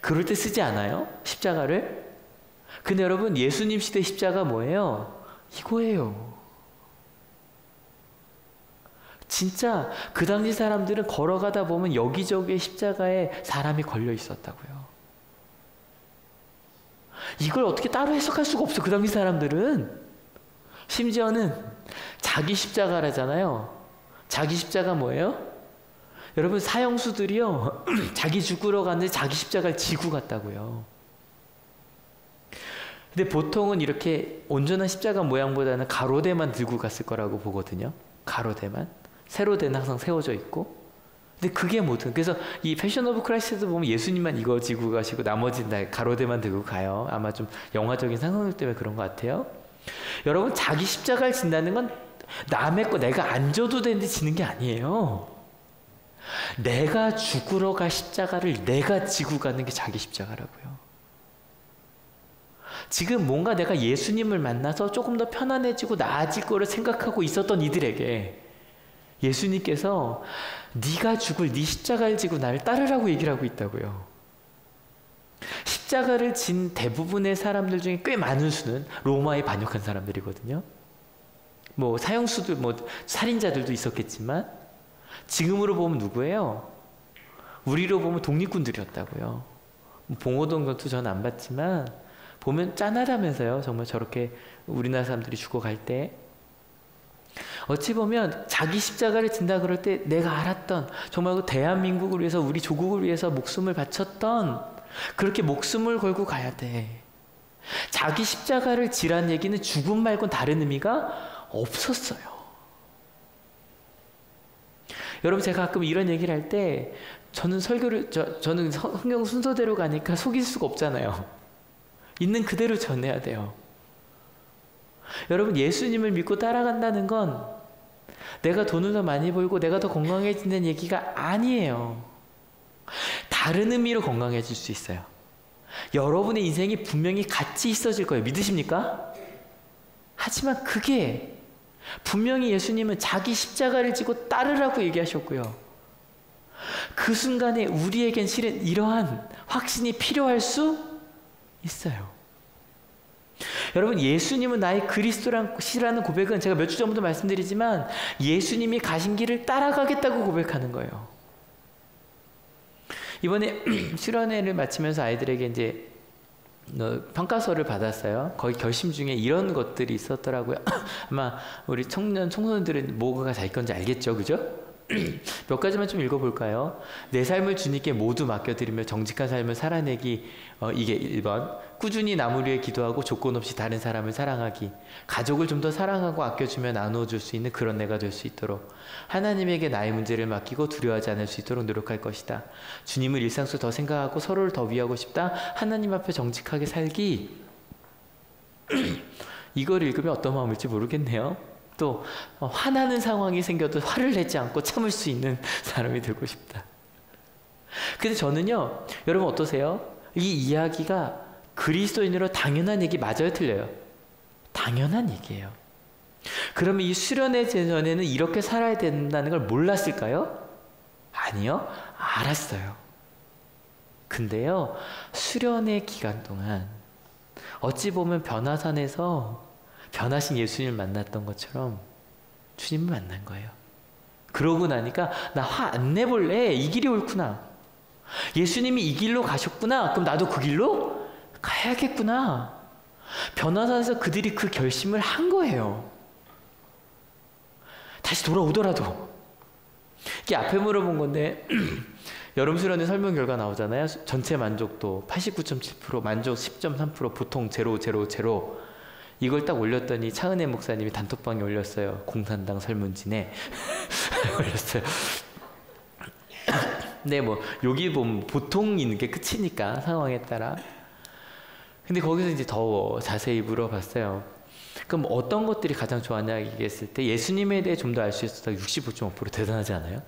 그럴 때 쓰지 않아요? 십자가를? 근데 여러분, 예수님 시대 십자가 뭐예요? 이거예요. 진짜 그 당시 사람들은 걸어가다 보면 여기저기 십자가에 사람이 걸려 있었다고요. 이걸 어떻게 따로 해석할 수가 없어. 그 당시 사람들은. 심지어는 자기 십자가라잖아요. 자기 십자가 뭐예요? 여러분, 사형수들이요 자기 죽으러 갔는데 자기 십자가를 지고 갔다고요. 근데 보통은 이렇게 온전한 십자가 모양보다는 가로대만 들고 갔을 거라고 보거든요. 가로대만. 세로대는 항상 세워져 있고. 근데 그게 모든. 그래서 이 패션 오브 크라이스트도 보면 예수님만 이거 지고 가시고 나머지는 다 가로대만 들고 가요. 아마 좀 영화적인 상상력 때문에 그런 것 같아요. 여러분, 자기 십자가를 진다는 건 남의 거 내가 안 줘도 되는데 지는 게 아니에요. 내가 죽으러 갈 십자가를 내가 지고 가는 게 자기 십자가라고요. 지금 뭔가 내가 예수님을 만나서 조금 더 편안해지고 나아질 거를 생각하고 있었던 이들에게 예수님께서 네가 죽을 네 십자가를 지고 나를 따르라고 얘기를 하고 있다고요. 십자가를 진 대부분의 사람들 중에 꽤 많은 수는 로마에 반역한 사람들이거든요. 사형수들, 살인자들도 있었겠지만 지금으로 보면 누구예요? 우리로 보면 독립군들이었다고요. 봉오동 전투 전 안 봤지만 보면 짠하다면서요. 정말 저렇게 우리나라 사람들이 죽어갈 때. 어찌 보면 자기 십자가를 진다 그럴 때 내가 알았던, 정말 그 대한민국을 위해서, 우리 조국을 위해서 목숨을 바쳤던, 그렇게 목숨을 걸고 가야 돼. 자기 십자가를 지란 얘기는 죽음 말고는 다른 의미가 없었어요. 여러분, 제가 가끔 이런 얘기를 할 때 저는 저는 성경 순서대로 가니까 속일 수가 없잖아요. 있는 그대로 전해야 돼요. 여러분, 예수님을 믿고 따라간다는 건 내가 돈을 더 많이 벌고 내가 더 건강해진다는 얘기가 아니에요. 다른 의미로 건강해질 수 있어요. 여러분의 인생이 분명히 같이 있어질 거예요. 믿으십니까? 하지만 그게 분명히 예수님은 자기 십자가를 지고 따르라고 얘기하셨고요. 그 순간에 우리에겐 실은 이러한 확신이 필요할 수 있어요. 여러분, 예수님은 나의 그리스도시라는 고백은 제가 몇 주 전부터 말씀드리지만 예수님이 가신 길을 따라가겠다고 고백하는 거예요. 이번에 수련회를 마치면서 아이들에게 이제 평가서를 받았어요. 거기 결심 중에 이런 것들이 있었더라고요. 아마 우리 청소년들은 뭐가 자기 건지 알겠죠, 그죠? 몇 가지만 좀 읽어볼까요? 내 삶을 주님께 모두 맡겨드리며 정직한 삶을 살아내기. 이게 1번. 꾸준히 남을 위해 기도하고 조건 없이 다른 사람을 사랑하기. 가족을 좀 더 사랑하고 아껴주며 나누어줄 수 있는 그런 내가 될 수 있도록. 하나님에게 나의 문제를 맡기고 두려워하지 않을 수 있도록 노력할 것이다. 주님을 일상 속 더 생각하고 서로를 더 위하고 싶다. 하나님 앞에 정직하게 살기. 이걸 읽으면 어떤 마음일지 모르겠네요. 또 화나는 상황이 생겨도 화를 내지 않고 참을 수 있는 사람이 되고 싶다. 근데 저는요, 여러분 어떠세요? 이 이야기가 그리스도인으로 당연한 얘기 맞아요, 틀려요? 당연한 얘기예요. 그러면 이 수련회 전에는 이렇게 살아야 된다는 걸 몰랐을까요? 아니요, 알았어요. 근데요, 수련회 기간 동안 어찌 보면 변화산에서 변하신 예수님을 만났던 것처럼 주님을 만난 거예요. 그러고 나니까 나 화 안 내볼래. 이 길이 옳구나. 예수님이 이 길로 가셨구나. 그럼 나도 그 길로 가야겠구나. 변화산에서 그들이 그 결심을 한 거예요. 다시 돌아오더라도. 이게 앞에 물어본 건데 여름 수련회 설문 결과 나오잖아요. 전체 만족도 89.7%, 만족 10.3%, 보통 0, 0, 0. 이걸 딱 올렸더니 차은혜 목사님이 단톡방에 올렸어요. 공산당 설문진에 올렸어요. 네, 뭐 여기 보면 보통 있는 게 끝이니까 상황에 따라. 근데 거기서 이제 더 자세히 물어봤어요. 그럼 어떤 것들이 가장 좋았냐 얘기했을 때 예수님에 대해 좀 더 알 수 있었다. 65.5% 대단하지 않아요?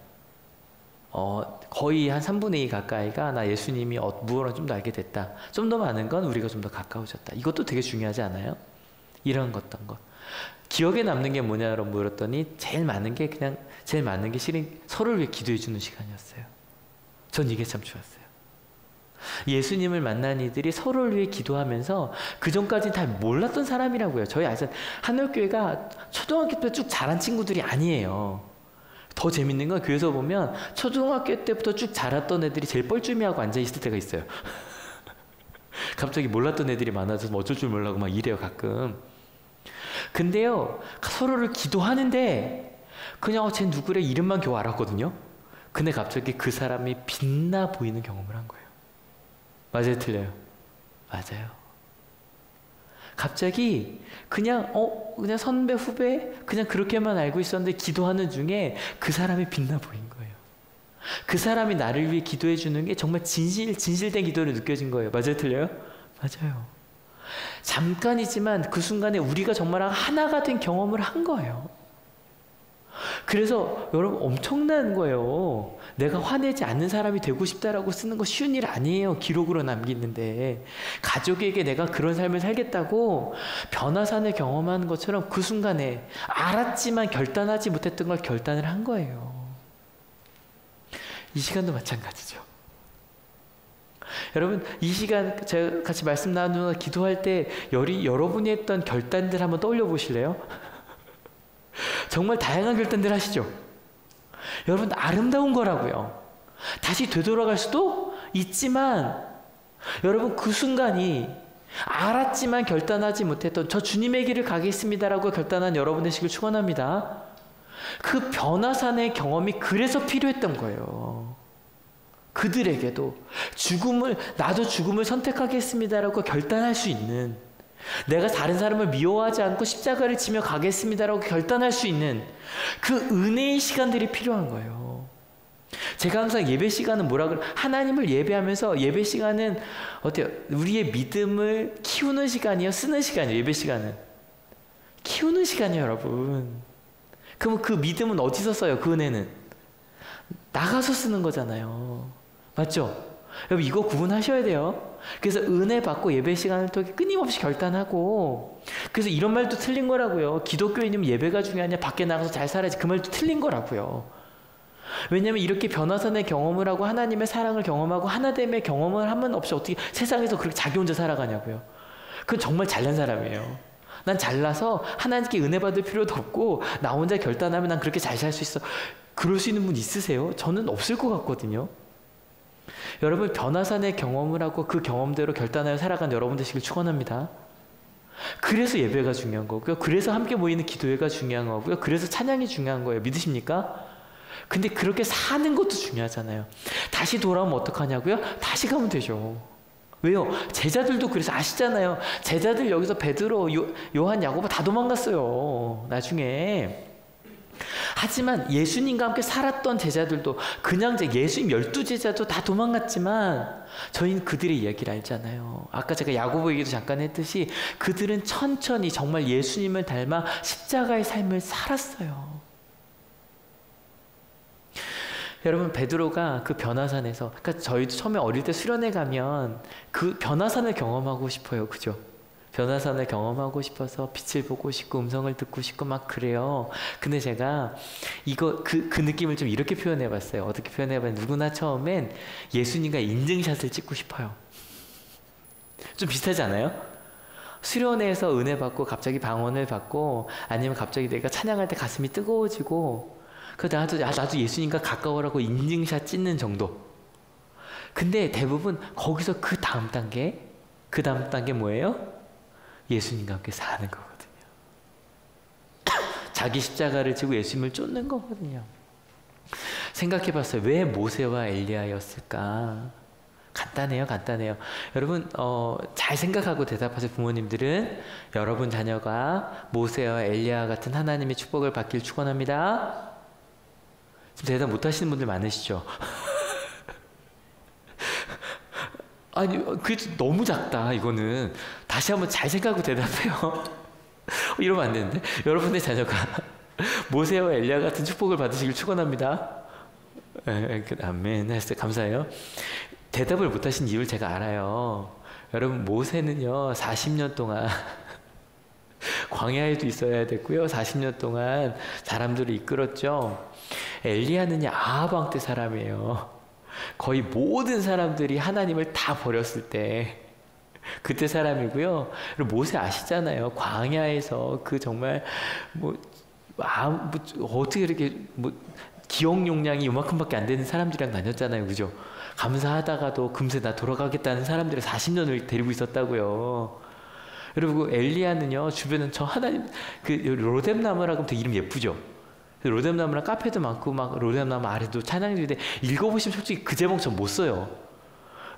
거의 한 3분의 2 가까이가 나 예수님이 무엇을 좀 더 알게 됐다. 좀 더 많은 건 우리가 좀 더 가까워졌다. 이것도 되게 중요하지 않아요? 이런 어떤 것. 기억에 남는 게 뭐냐고 물었더니 제일 많은 게 실은 서로를 위해 기도해 주는 시간이었어요. 전 이게 참 좋았어요. 예수님을 만난 이들이 서로를 위해 기도하면서 그전까지는 다 몰랐던 사람이라고요. 저희 아시는 한올교회가 초등학교 때 쭉 자란 친구들이 아니에요. 더 재밌는 건 교회에서 보면 초등학교 때부터 쭉 자랐던 애들이 제일 뻘쭘해하고 앉아있을 때가 있어요. 갑자기 몰랐던 애들이 많아져서 뭐 어쩔 줄 몰라고 막 이래요 가끔. 근데요 서로를 기도하는데 그냥 쟤 누구래 이름만 겨우 알았거든요. 근데 갑자기 그 사람이 빛나 보이는 경험을 한 거예요. 맞아요, 틀려요? 맞아요. 갑자기 그냥 선배 후배 그냥 그렇게만 알고 있었는데 기도하는 중에 그 사람이 빛나 보인 거예요. 그 사람이 나를 위해 기도해 주는 게 정말 진실된 기도로 느껴진 거예요. 맞아요, 틀려요? 맞아요. 잠깐이지만 그 순간에 우리가 정말 하나가 된 경험을 한 거예요. 그래서 여러분 엄청난 거예요. 내가 화내지 않는 사람이 되고 싶다라고 쓰는 거 쉬운 일 아니에요. 기록으로 남기는데. 가족에게 내가 그런 삶을 살겠다고 변화산을 경험하는 것처럼 그 순간에 알았지만 결단하지 못했던 걸 결단을 한 거예요. 이 시간도 마찬가지죠. 여러분 이 시간 제가 같이 말씀 나누고 기도할 때 여러분이 했던 결단들 한번 떠올려 보실래요? 정말 다양한 결단들 하시죠? 여러분 아름다운 거라고요. 다시 되돌아갈 수도 있지만 여러분 그 순간이 알았지만 결단하지 못했던 저 주님의 길을 가겠습니다라고 결단한 여러분 되시길 축원합니다. 그 변화산의 경험이 그래서 필요했던 거예요. 그들에게도 나도 죽음을 선택하겠습니다라고 결단할 수 있는, 내가 다른 사람을 미워하지 않고 십자가를 지며 가겠습니다라고 결단할 수 있는 그 은혜의 시간들이 필요한 거예요. 제가 항상 예배 시간은 하나님을 예배하면서 예배 시간은 어때요? 우리의 믿음을 키우는 시간이요? 쓰는 시간이요? 예배 시간은 키우는 시간이에요, 여러분. 그럼 그 믿음은 어디서 써요? 그 은혜는 나가서 쓰는 거잖아요. 맞죠? 여러분 이거 구분하셔야 돼요. 그래서 은혜 받고 예배 시간을 통해 끊임없이 결단하고, 그래서 이런 말도 틀린 거라고요. 기독교인이면 예배가 중요하냐, 밖에 나가서 잘 살아야지, 그 말도 틀린 거라고요. 왜냐하면 이렇게 변화산의 경험을 하고 하나님의 사랑을 경험하고 하나됨의 경험을 하면 없이 어떻게 세상에서 그렇게 자기 혼자 살아가냐고요. 그건 정말 잘난 사람이에요. 난 잘나서 하나님께 은혜 받을 필요도 없고 나 혼자 결단하면 난 그렇게 잘 살 수 있어. 그럴 수 있는 분 있으세요? 저는 없을 것 같거든요. 여러분 변화산의 경험을 하고 그 경험대로 결단하여 살아간 여러분 되시길 축원합니다. 그래서 예배가 중요한 거고요. 그래서 함께 모이는 기도회가 중요한 거고요. 그래서 찬양이 중요한 거예요. 믿으십니까? 근데 그렇게 사는 것도 중요하잖아요. 다시 돌아오면 어떡하냐고요? 다시 가면 되죠. 왜요? 제자들도 그래서 아시잖아요. 제자들 여기서 베드로, 요한, 야고보 다 도망갔어요. 나중에. 하지만 예수님과 함께 살았던 제자들도 그냥 예수님 12제자도 다 도망갔지만 저희는 그들의 이야기를 알잖아요. 아까 제가 야고보 얘기도 잠깐 했듯이 그들은 천천히 정말 예수님을 닮아 십자가의 삶을 살았어요. 여러분 베드로가 그 변화산에서, 그러니까 저희도 처음에 어릴 때 수련회 가면 그 변화산을 경험하고 싶어요. 그죠? 변화산을 경험하고 싶어서 빛을 보고 싶고 음성을 듣고 싶고 막 그래요. 근데 제가 그 느낌을 좀 이렇게 표현해 봤어요. 어떻게 표현해 봤냐면 누구나 처음엔 예수님과 인증샷을 찍고 싶어요. 좀 비슷하지 않아요? 수련회에서 은혜 받고 갑자기 방언을 받고 아니면 갑자기 내가 찬양할 때 가슴이 뜨거워지고 나도 예수님과 가까워라고 인증샷 찍는 정도. 근데 대부분 거기서 그 다음 단계 뭐예요? 예수님과 함께 사는 거거든요. 자기 십자가를 지고 예수님을 쫓는 거거든요. 생각해 봤어요. 왜 모세와 엘리야였을까? 간단해요, 간단해요. 여러분, 잘 생각하고 대답하세요. 부모님들은 여러분 자녀가 모세와 엘리야 같은 하나님의 축복을 받길 축원합니다. 지금 대답 못하시는 분들 많으시죠? 아니, 그게 너무 작다, 이거는. 다시 한번 잘 생각하고 대답해요. 이러면 안 되는데. 여러분의 자녀가 모세와 엘리야 같은 축복을 받으시길 축원합니다. 아멘. 했어요. 감사해요. 대답을 못하신 이유를 제가 알아요. 여러분, 모세는요 40년 동안 광야에도 있어야 됐고요, 40년 동안 사람들을 이끌었죠. 엘리야는요 아합 왕 때 사람이에요. 거의 모든 사람들이 하나님을 다 버렸을 때 그때 사람이고요. 그리고 모세 아시잖아요. 광야에서 그 정말 어떻게 이렇게 기억 용량이 요만큼밖에 안 되는 사람들이랑 다녔잖아요. 그죠? 감사하다가도 금세 나 돌아가겠다는 사람들을 40년을 데리고 있었다고요. 여러분, 엘리야는요 주변은 저 하나님 그 로뎀나무라고 하면 되게 이름 예쁘죠? 로뎀나무랑 카페도 많고 막 로뎀나무 아래도 찬양지인데 읽어보시면 솔직히 그 제목 전 못 써요.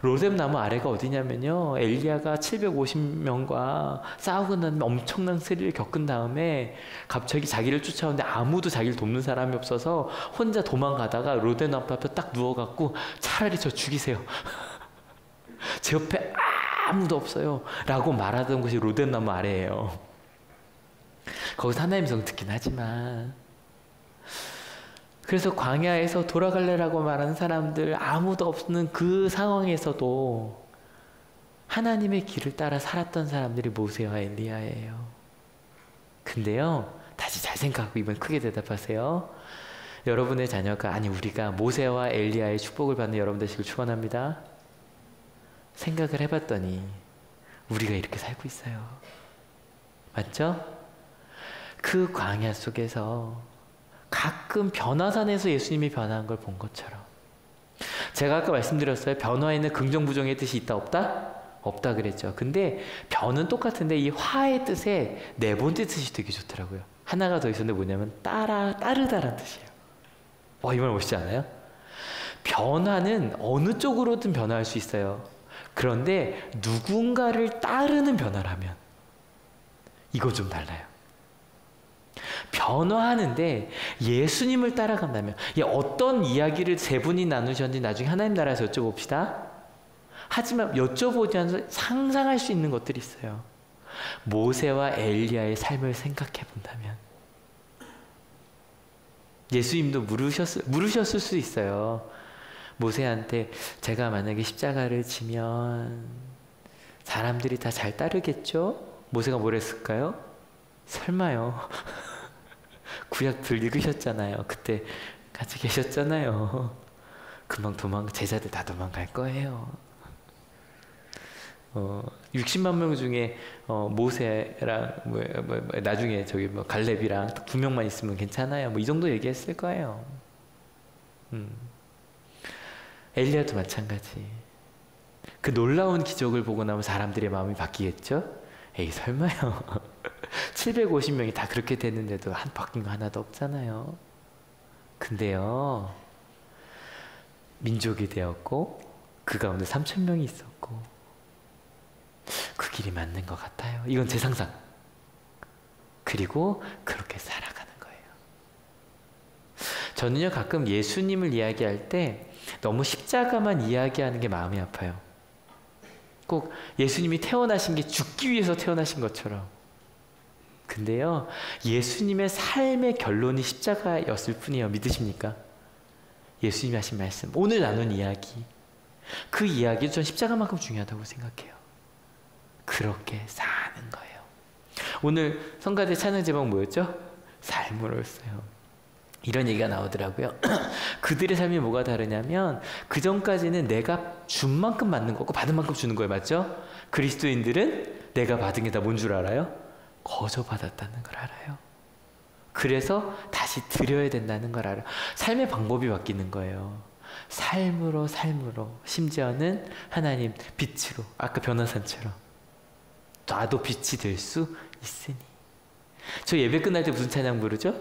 로뎀나무 아래가 어디냐면요, 엘리야가 750명과 싸우고 난 엄청난 스릴을 겪은 다음에 갑자기 자기를 쫓아오는데 아무도 자기를 돕는 사람이 없어서 혼자 도망가다가 로뎀나무 앞에 딱 누워갖고 차라리 저 죽이세요. 제 옆에 아무도 없어요 라고 말하던 곳이 로뎀나무 아래예요. 거기서 하나님의 성 듣긴 하지만, 그래서 광야에서 돌아갈래라고 말하는 사람들 아무도 없는 그 상황에서도 하나님의 길을 따라 살았던 사람들이 모세와 엘리야예요. 근데요, 다시 잘 생각하고 이번 크게 대답하세요. 여러분의 자녀가, 아니 우리가 모세와 엘리야의 축복을 받는 여러분 되시길 축원합니다. 생각을 해봤더니 우리가 이렇게 살고 있어요. 맞죠? 그 광야 속에서 가끔 변화산에서 예수님이 변화한 걸 본 것처럼, 제가 아까 말씀드렸어요. 변화에는 긍정 부정의 뜻이 있다 없다? 없다 그랬죠. 근데 변은 똑같은데 이 화의 뜻에 네 번째 뜻이 되게 좋더라고요. 하나가 더 있었는데 뭐냐면 따르다라는 뜻이에요. 와, 이 말 멋있지 않아요? 변화는 어느 쪽으로든 변화할 수 있어요. 그런데 누군가를 따르는 변화라면 이거 좀 달라요. 변화하는데 예수님을 따라간다면, 어떤 이야기를 세 분이 나누셨는지 나중에 하나님 나라에서 여쭤봅시다. 하지만 여쭤보지 않아도 상상할 수 있는 것들이 있어요. 모세와 엘리야의 삶을 생각해 본다면 예수님도 물으셨을 수 있어요. 모세한테 제가 만약에 십자가를 지면 사람들이 다 잘 따르겠죠? 모세가 뭘 했을까요? 설마요. 구약들 읽으셨잖아요. 그때 같이 계셨잖아요. 금방 제자들 다 도망갈 거예요. 60만 명 중에 모세랑 나중에 저기 갈렙이랑 딱 2명만 있으면 괜찮아요. 이 정도 얘기했을 거예요. 엘리야도 마찬가지. 그 놀라운 기적을 보고 나면 사람들의 마음이 바뀌겠죠? 에이 설마요. 750명이 다 그렇게 됐는데도 바뀐 거 하나도 없잖아요. 근데요, 민족이 되었고 그 가운데 3,000명이 있었고 그 길이 맞는 것 같아요. 이건 제 상상. 그리고 그렇게 살아가는 거예요. 저는요 가끔 예수님을 이야기할 때 너무 십자가만 이야기하는 게 마음이 아파요. 꼭 예수님이 태어나신 게 죽기 위해서 태어나신 것처럼. 근데요, 예수님의 삶의 결론이 십자가였을 뿐이에요. 믿으십니까? 예수님이 하신 말씀, 오늘 나눈 이야기, 그 이야기도 전 십자가만큼 중요하다고 생각해요. 그렇게 사는 거예요. 오늘 성가대 찬양 제목 뭐였죠? 삶으로써요. 이런 얘기가 나오더라고요. 그들의 삶이 뭐가 다르냐면 그 전까지는 내가 준 만큼 받는 거고 받은 만큼 주는 거예요. 맞죠? 그리스도인들은 내가 받은 게 다 뭔 줄 알아요? 거저 받았다는 걸 알아요. 그래서 다시 드려야 된다는 걸 알아요. 삶의 방법이 바뀌는 거예요. 삶으로 심지어는 하나님 빛으로, 아까 변화산처럼 나도 빛이 될 수 있으니. 저 예배 끝날 때 무슨 찬양 부르죠?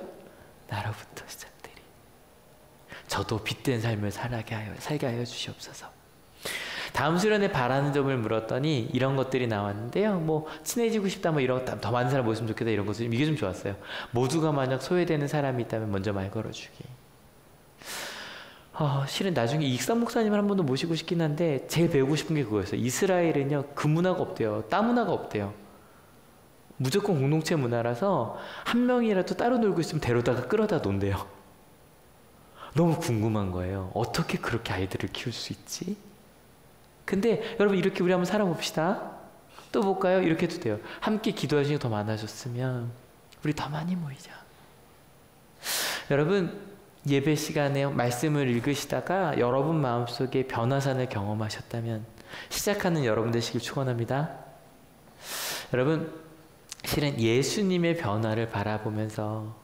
나로부터 시작되리. 저도 빛된 삶을 살게 하여 주시옵소서. 다음 수련회 바라는 점을 물었더니 이런 것들이 나왔는데요. 뭐 친해지고 싶다, 뭐 이런 더 많은 사람 모였으면 좋겠다, 이런 것들 이게 좀 좋았어요. 모두가 만약 소외되는 사람이 있다면 먼저 말 걸어주기. 실은 나중에 익산 목사님을 한 번 더 모시고 싶긴 한데 제일 배우고 싶은 게 그거였어요. 이스라엘은요, 그 문화가 없대요. 따 문화가 없대요. 무조건 공동체 문화라서 한 명이라도 따로 놀고 있으면 데려다가 끌어다 논대요. 너무 궁금한 거예요. 어떻게 그렇게 아이들을 키울 수 있지? 근데 여러분, 이렇게 우리 한번 살아봅시다. 또 볼까요? 이렇게 해도 돼요. 함께 기도하시는 게 더 많아졌으면 우리 더 많이 모이자. 여러분, 예배 시간에 말씀을 읽으시다가 여러분 마음속에 변화산을 경험하셨다면 시작하는 여러분 되시길 축원합니다. 여러분, 실은 예수님의 변화를 바라보면서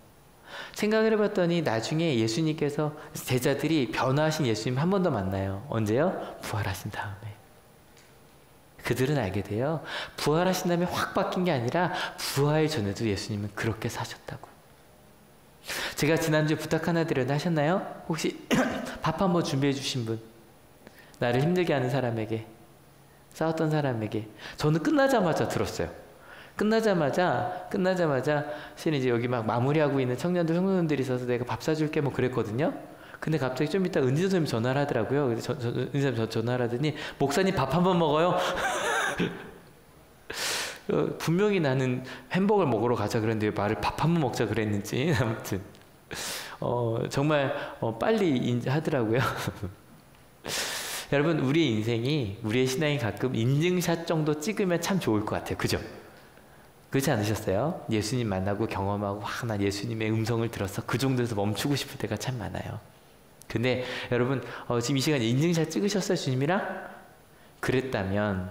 생각을 해봤더니 나중에 예수님께서 제자들이 변화하신 예수님 한 번 더 만나요. 언제요? 부활하신 다음에. 그들은 알게 돼요. 부활하신 다음에 확 바뀐 게 아니라 부활 전에도 예수님은 그렇게 사셨다고. 제가 지난주에 부탁 하나 드렸는데 하셨나요? 혹시 밥 한번 준비해 주신 분? 나를 힘들게 하는 사람에게, 싸웠던 사람에게. 저는 끝나자마자 들었어요. 끝나자마자 실은 이제 여기 막 마무리하고 있는 청년들, 청소년들이 있어서 내가 밥 사줄게 뭐 그랬거든요. 근데 갑자기 좀 이따 은지 선생님이 전화를 하더라고요. 그래서 은지 선생님이 전화를 하더니 목사님 밥 한 번 먹어요? 분명히 나는 햄버거를 먹으러 가자 그랬는데 왜 말을 밥 한 번 먹자 그랬는지 아무튼 정말 빨리 하더라고요. 여러분, 우리의 인생이, 우리의 신앙이 가끔 인증샷 정도 찍으면 참 좋을 것 같아요. 그죠? 그렇지 않으셨어요? 예수님 만나고 경험하고 난 예수님의 음성을 들어서 그 정도에서 멈추고 싶을 때가 참 많아요. 근데 여러분, 지금 이 시간에 인증샷 찍으셨어요? 주님이랑? 그랬다면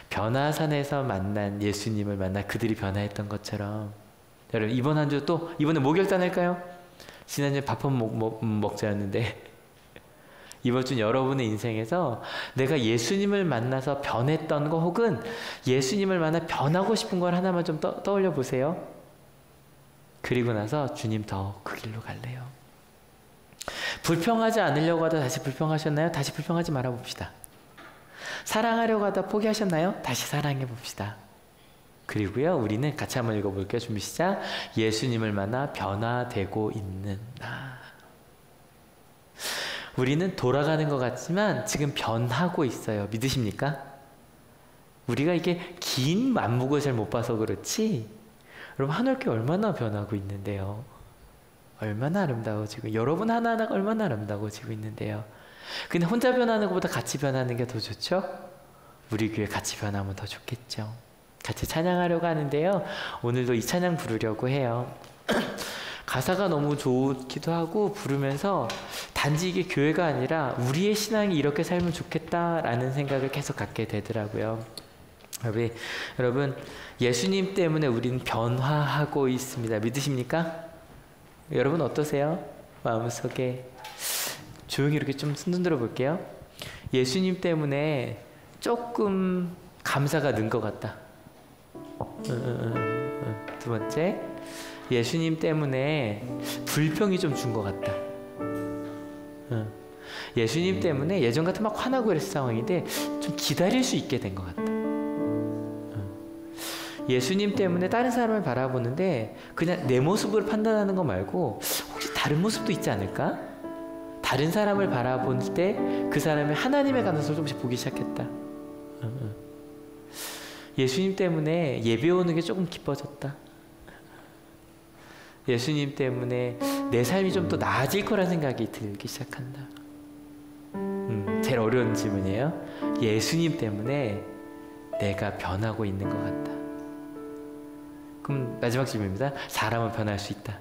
변화산에서 만난 예수님을 만나 그들이 변화했던 것처럼 여러분, 이번 한 주 또 이번에 뭐 결단할까요? 지난주에 밥 한 번 먹자였는데 이번 주 여러분의 인생에서 내가 예수님을 만나서 변했던 거 혹은 예수님을 만나 변하고 싶은 걸 하나만 좀 떠올려 보세요. 그리고 나서 주님 더 그 길로 갈래요. 불평하지 않으려고 하다 다시 불평하셨나요? 다시 불평하지 말아 봅시다. 사랑하려고 하다 포기하셨나요? 다시 사랑해 봅시다. 그리고요, 우리는 같이 한번 읽어볼게요. 준비 시작. 예수님을 만나 변화되고 있는 나. 우리는 돌아가는 것 같지만 지금 변하고 있어요. 믿으십니까? 우리가 이게 긴 안목을 잘 못 봐서 그렇지 여러분, 하늘교회 얼마나 변하고 있는데요. 얼마나 아름다워지고, 여러분 하나하나가 얼마나 아름다워지고 있는데요. 근데 혼자 변하는 것보다 같이 변하는 게 더 좋죠? 우리 교회 같이 변하면 더 좋겠죠. 같이 찬양하려고 하는데요. 오늘도 이 찬양 부르려고 해요. 가사가 너무 좋기도 하고 부르면서 단지 이게 교회가 아니라 우리의 신앙이 이렇게 살면 좋겠다라는 생각을 계속 갖게 되더라고요. 여러분, 예수님 때문에 우리는 변화하고 있습니다. 믿으십니까? 여러분 어떠세요? 마음속에 조용히 이렇게 좀 흔들어 볼게요. 예수님 때문에 조금 감사가 는 것 같다. 두 번째, 예수님 때문에 불평이 좀 준 것 같다. 예수님 때문에 예전 같으면 막 화나고 이랬을 상황인데 좀 기다릴 수 있게 된 것 같다. 예수님 때문에 다른 사람을 바라보는데 그냥 내 모습을 판단하는 거 말고 혹시 다른 모습도 있지 않을까? 다른 사람을 바라볼 때 그 사람의 하나님의 가능성을 조금씩 보기 시작했다. 예수님 때문에 예배 오는 게 조금 기뻐졌다. 예수님 때문에 내 삶이 좀 더 나아질 거란 생각이 들기 시작한다. 제일 어려운 질문이에요. 예수님 때문에 내가 변하고 있는 것 같다. 그럼 마지막 질문입니다. 사람은 변할 수 있다.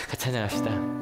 같이 찬양합시다.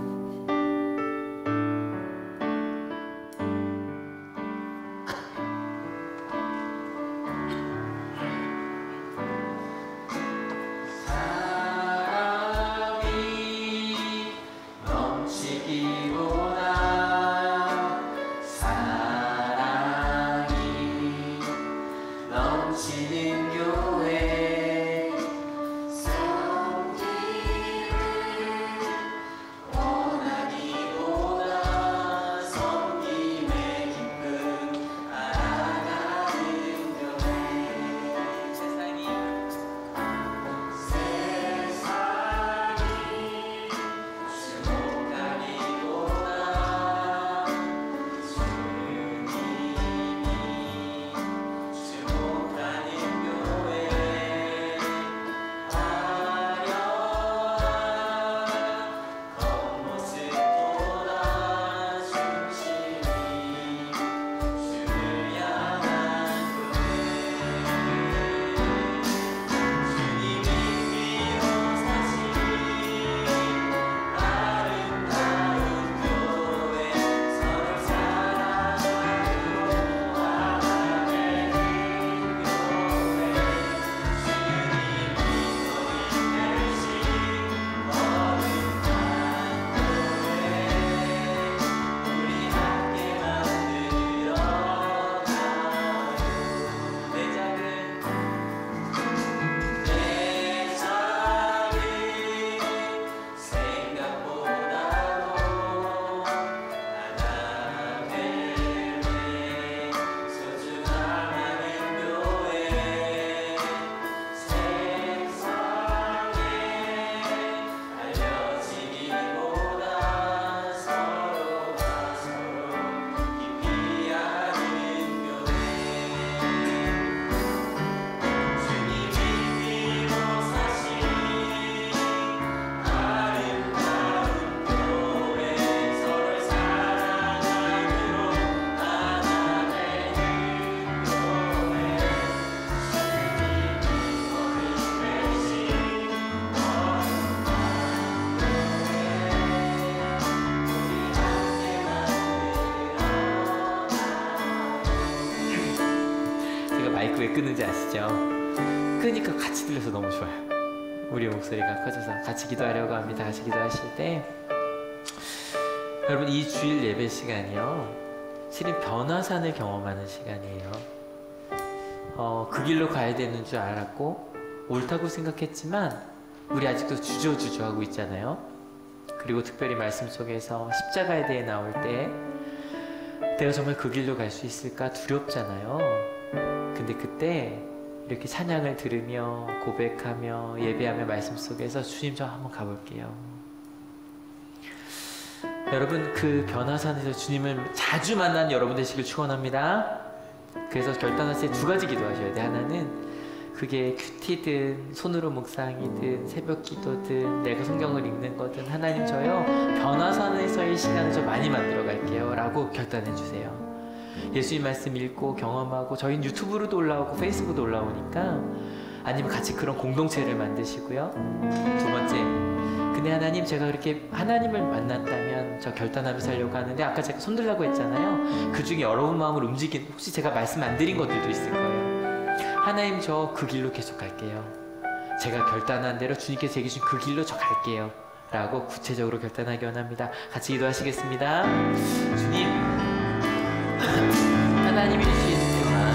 끊는지 아시죠? 그러니까 같이 들려서 너무 좋아요. 우리 목소리가 커져서 같이 기도하려고 합니다. 같이 기도하실 때 여러분, 이 주일 예배 시간이요, 실은 변화산을 경험하는 시간이에요. 그 길로 가야 되는 줄 알았고 옳다고 생각했지만 우리 아직도 주저주저하고 있잖아요. 그리고 특별히 말씀 속에서 십자가에 대해 나올 때 내가 정말 그 길로 갈 수 있을까 두렵잖아요. 근데 그때 이렇게 찬양을 들으며 고백하며 예배하며 말씀 속에서 주님, 저 한번 가볼게요. 여러분, 그 변화산에서 주님을 자주 만난 여러분 되시길 축원합니다. 그래서 결단하실 때 두 가지 기도하셔야 돼. 하나는 그게 큐티든 손으로 묵상이든 새벽 기도든 내가 성경을 읽는 거든, 하나님 저요 변화산에서의 시간을 좀 많이 만들어 갈게요 라고 결단해 주세요. 예수님 말씀 읽고 경험하고, 저희는 유튜브로도 올라오고 페이스북도 올라오니까, 아니면 같이 그런 공동체를 만드시고요. 두 번째, 근데 하나님, 제가 그렇게 하나님을 만났다면 저 결단하며 살려고 하는데, 아까 제가 손들라고 했잖아요. 그 중에 여러분 마음을 움직인, 혹시 제가 말씀 안 드린 것들도 있을 거예요. 하나님, 저 그 길로 계속 갈게요. 제가 결단한 대로 주님께서 얘기해 주신 그 길로 저 갈게요 라고 구체적으로 결단하기 원합니다. 같이 기도하시겠습니다. 주님, 하나님이 주신 동안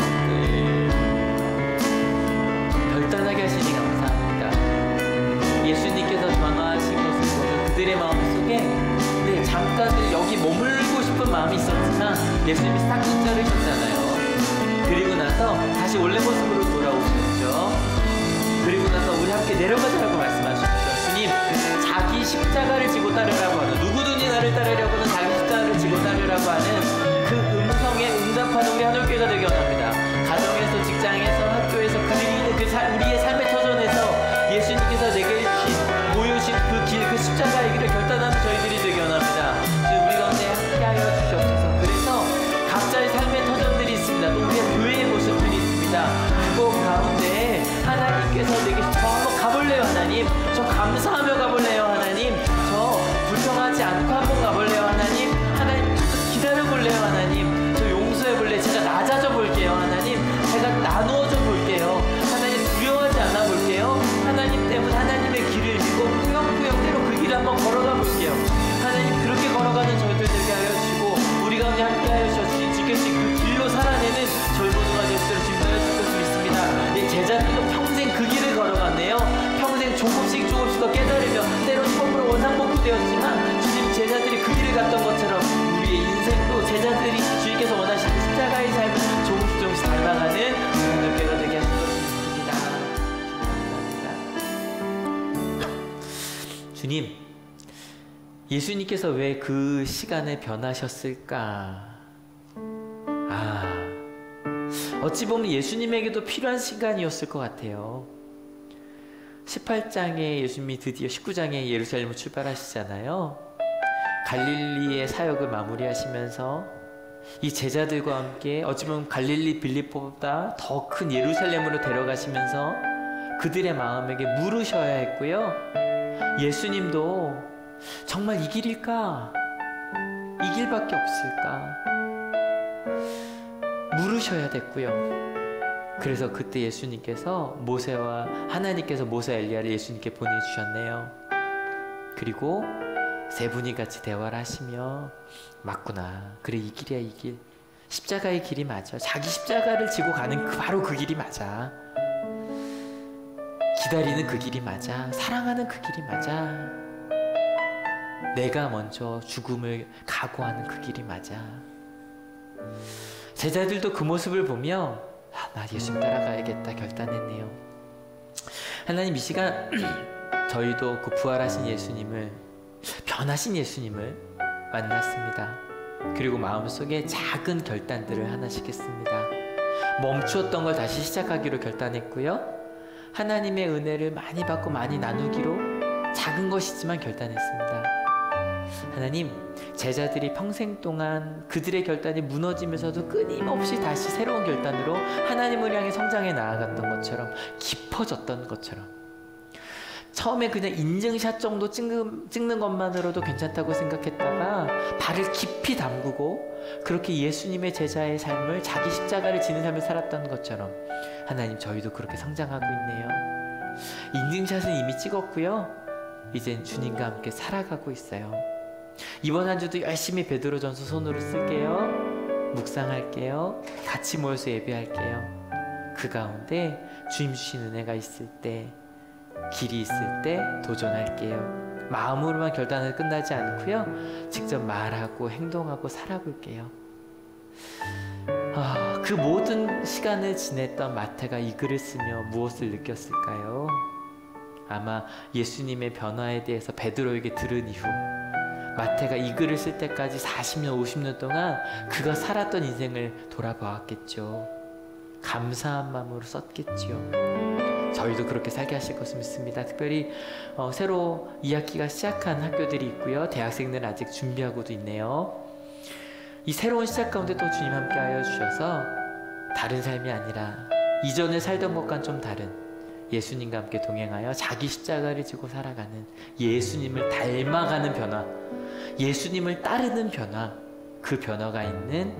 결단하게 하시니 감사합니다. 예수님께서 변화하신 것을 보면 그들의 마음속에 잠깐 여기 머물고 싶은 마음이 있었지만 예수님이 싹 자르셨잖아요. 그리고 나서 다시 원래 모습으로 돌아오셨죠. 그리고 나서 우리 함께 내려가자라고 말씀하셨죠. 주님, 자기 십자가를 지고 따르라고 하는, 누구든지 나를 따르려고는 자기 십자가를 지고 따르라고 하는 그 음성에 응답하는 우리 하늘교회가 되기 원합니다. 가정에서, 직장에서, 학교에서, 우리의 삶의 터전에서 예수님께서 내게 보여주신 그 길, 그 십자가의 길을 결단하는 저희들이 되기 원합니다. 지금 우리 가운데 함께하여 주시옵소서. 그래서 각자의 삶의 터전들이 있습니다. 또 우리의 교회의 모습들이 있습니다. 그거 가운데 하나님께서 내게 저 한번 가볼래요 하나님? 저 감사하며 가볼래요 하나님? 저 불평하지 않고 한번 가볼래요 하나님? 하나님, 기다려볼래요 하나님? 저 용서해볼래요? 제가 낮아져 볼게요 하나님? 제가 나누어져 볼게요 하나님? 두려워하지 않아 볼게요 하나님 때문에. 하나님의 길을 잃고 꾸역꾸역 때로 그 길을 한번 걸어가 볼게요 하나님. 그렇게 걸어가는 저희들 되게 하여 주시고, 우리 가운데 함께 하여 주시고, 주께서 그 길로 살아내는 저희 모두가 될 수 있도록 준비하여 주실 것을 믿습니다. 이 제자들도 평생 그 길을 걸어갔네요. 평생 조금씩 더 깨달으며, 때론 처음으로 원상복구되었지만 주님, 제자들이 그 길을 갔던 것처럼 우리의 인생도 제자들이 주님께서 원하시는 십자가의 삶을 조금씩 닮아가는 하늘교회가 되게 하실 것을 믿습니다. 감사합니다. 주님, 예수님께서 왜 그 시간에 변하셨을까? 어찌 보면 예수님에게도 필요한 시간이었을 것 같아요. 18장에 예수님이 드디어 19장에 예루살렘을 출발하시잖아요. 갈릴리의 사역을 마무리하시면서 이 제자들과 함께 어찌 보면 갈릴리 빌립보다 더 큰 예루살렘으로 데려가시면서 그들의 마음에게 물으셔야 했고요. 예수님도 정말 이 길일까? 이 길밖에 없을까? 물으셔야 됐고요. 그래서 그때 예수님께서 하나님께서 모세 엘리야를 예수님께 보내주셨네요. 그리고 세 분이 같이 대화를 하시며, 맞구나, 그래, 이 길이야, 이 길. 십자가의 길이 맞아. 자기 십자가를 지고 가는 바로 그 길이 맞아. 기다리는 그 길이 맞아. 사랑하는 그 길이 맞아. 내가 먼저 죽음을 각오하는 그 길이 맞아. 제자들도 그 모습을 보며 나 예수님 따라가야겠다 결단했네요. 하나님, 이 시간 저희도 그 부활하신 예수님을, 변하신 예수님을 만났습니다. 그리고 마음속에 작은 결단들을 하나씩 했습니다. 멈추었던 걸 다시 시작하기로 결단했고요. 하나님의 은혜를 많이 받고 많이 나누기로 작은 것이지만 결단했습니다. 하나님, 제자들이 평생 동안 그들의 결단이 무너지면서도 끊임없이 다시 새로운 결단으로 하나님을 향해 성장해 나아갔던 것처럼, 깊어졌던 것처럼, 처음에 그냥 인증샷 정도 찍는 것만으로도 괜찮다고 생각했다가 발을 깊이 담그고 그렇게 예수님의 제자의 삶을, 자기 십자가를 지는 삶을 살았던 것처럼, 하나님, 저희도 그렇게 성장하고 있네요. 인증샷은 이미 찍었고요. 이젠 주님과 함께 살아가고 있어요. 이번 한 주도 열심히 베드로전서 손으로 쓸게요. 묵상할게요. 같이 모여서 예배할게요. 그 가운데 주님 주신 은혜가 있을 때, 길이 있을 때 도전할게요. 마음으로만 결단을 끝나지 않고요. 직접 말하고 행동하고 살아볼게요. 그 모든 시간을 지냈던 마태가 이 글을 쓰며 무엇을 느꼈을까요? 아마 예수님의 변화에 대해서 베드로에게 들은 이후 마태가 이 글을 쓸 때까지 40년, 50년 동안 그가 살았던 인생을 돌아보았겠죠. 감사한 마음으로 썼겠지요. 저희도 그렇게 살게 하실 것을 믿습니다. 특별히 새로 2학기가 시작한 학교들이 있고요. 대학생들은 아직 준비하고도 있네요. 이 새로운 시작 가운데 또 주님 함께하여 주셔서 다른 삶이 아니라 이전에 살던 것과는 좀 다른 예수님과 함께 동행하여 자기 십자가를 지고 살아가는, 예수님을 닮아가는 변화, 예수님을 따르는 변화, 그 변화가 있는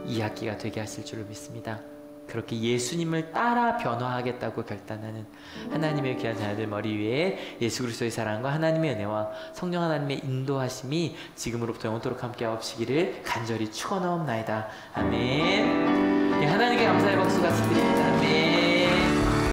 이 2학기가 되게 하실 줄을 믿습니다. 그렇게 예수님을 따라 변화하겠다고 결단하는 하나님의 귀한 자녀들 머리 위에 예수 그리스도의 사랑과 하나님의 은혜와 성령 하나님의 인도하심이 지금으로부터 영원토록 함께 하옵시기를 간절히 축원하옵나이다. 아멘. 하나님께 감사의 박수 같이 드립니다. 아멘.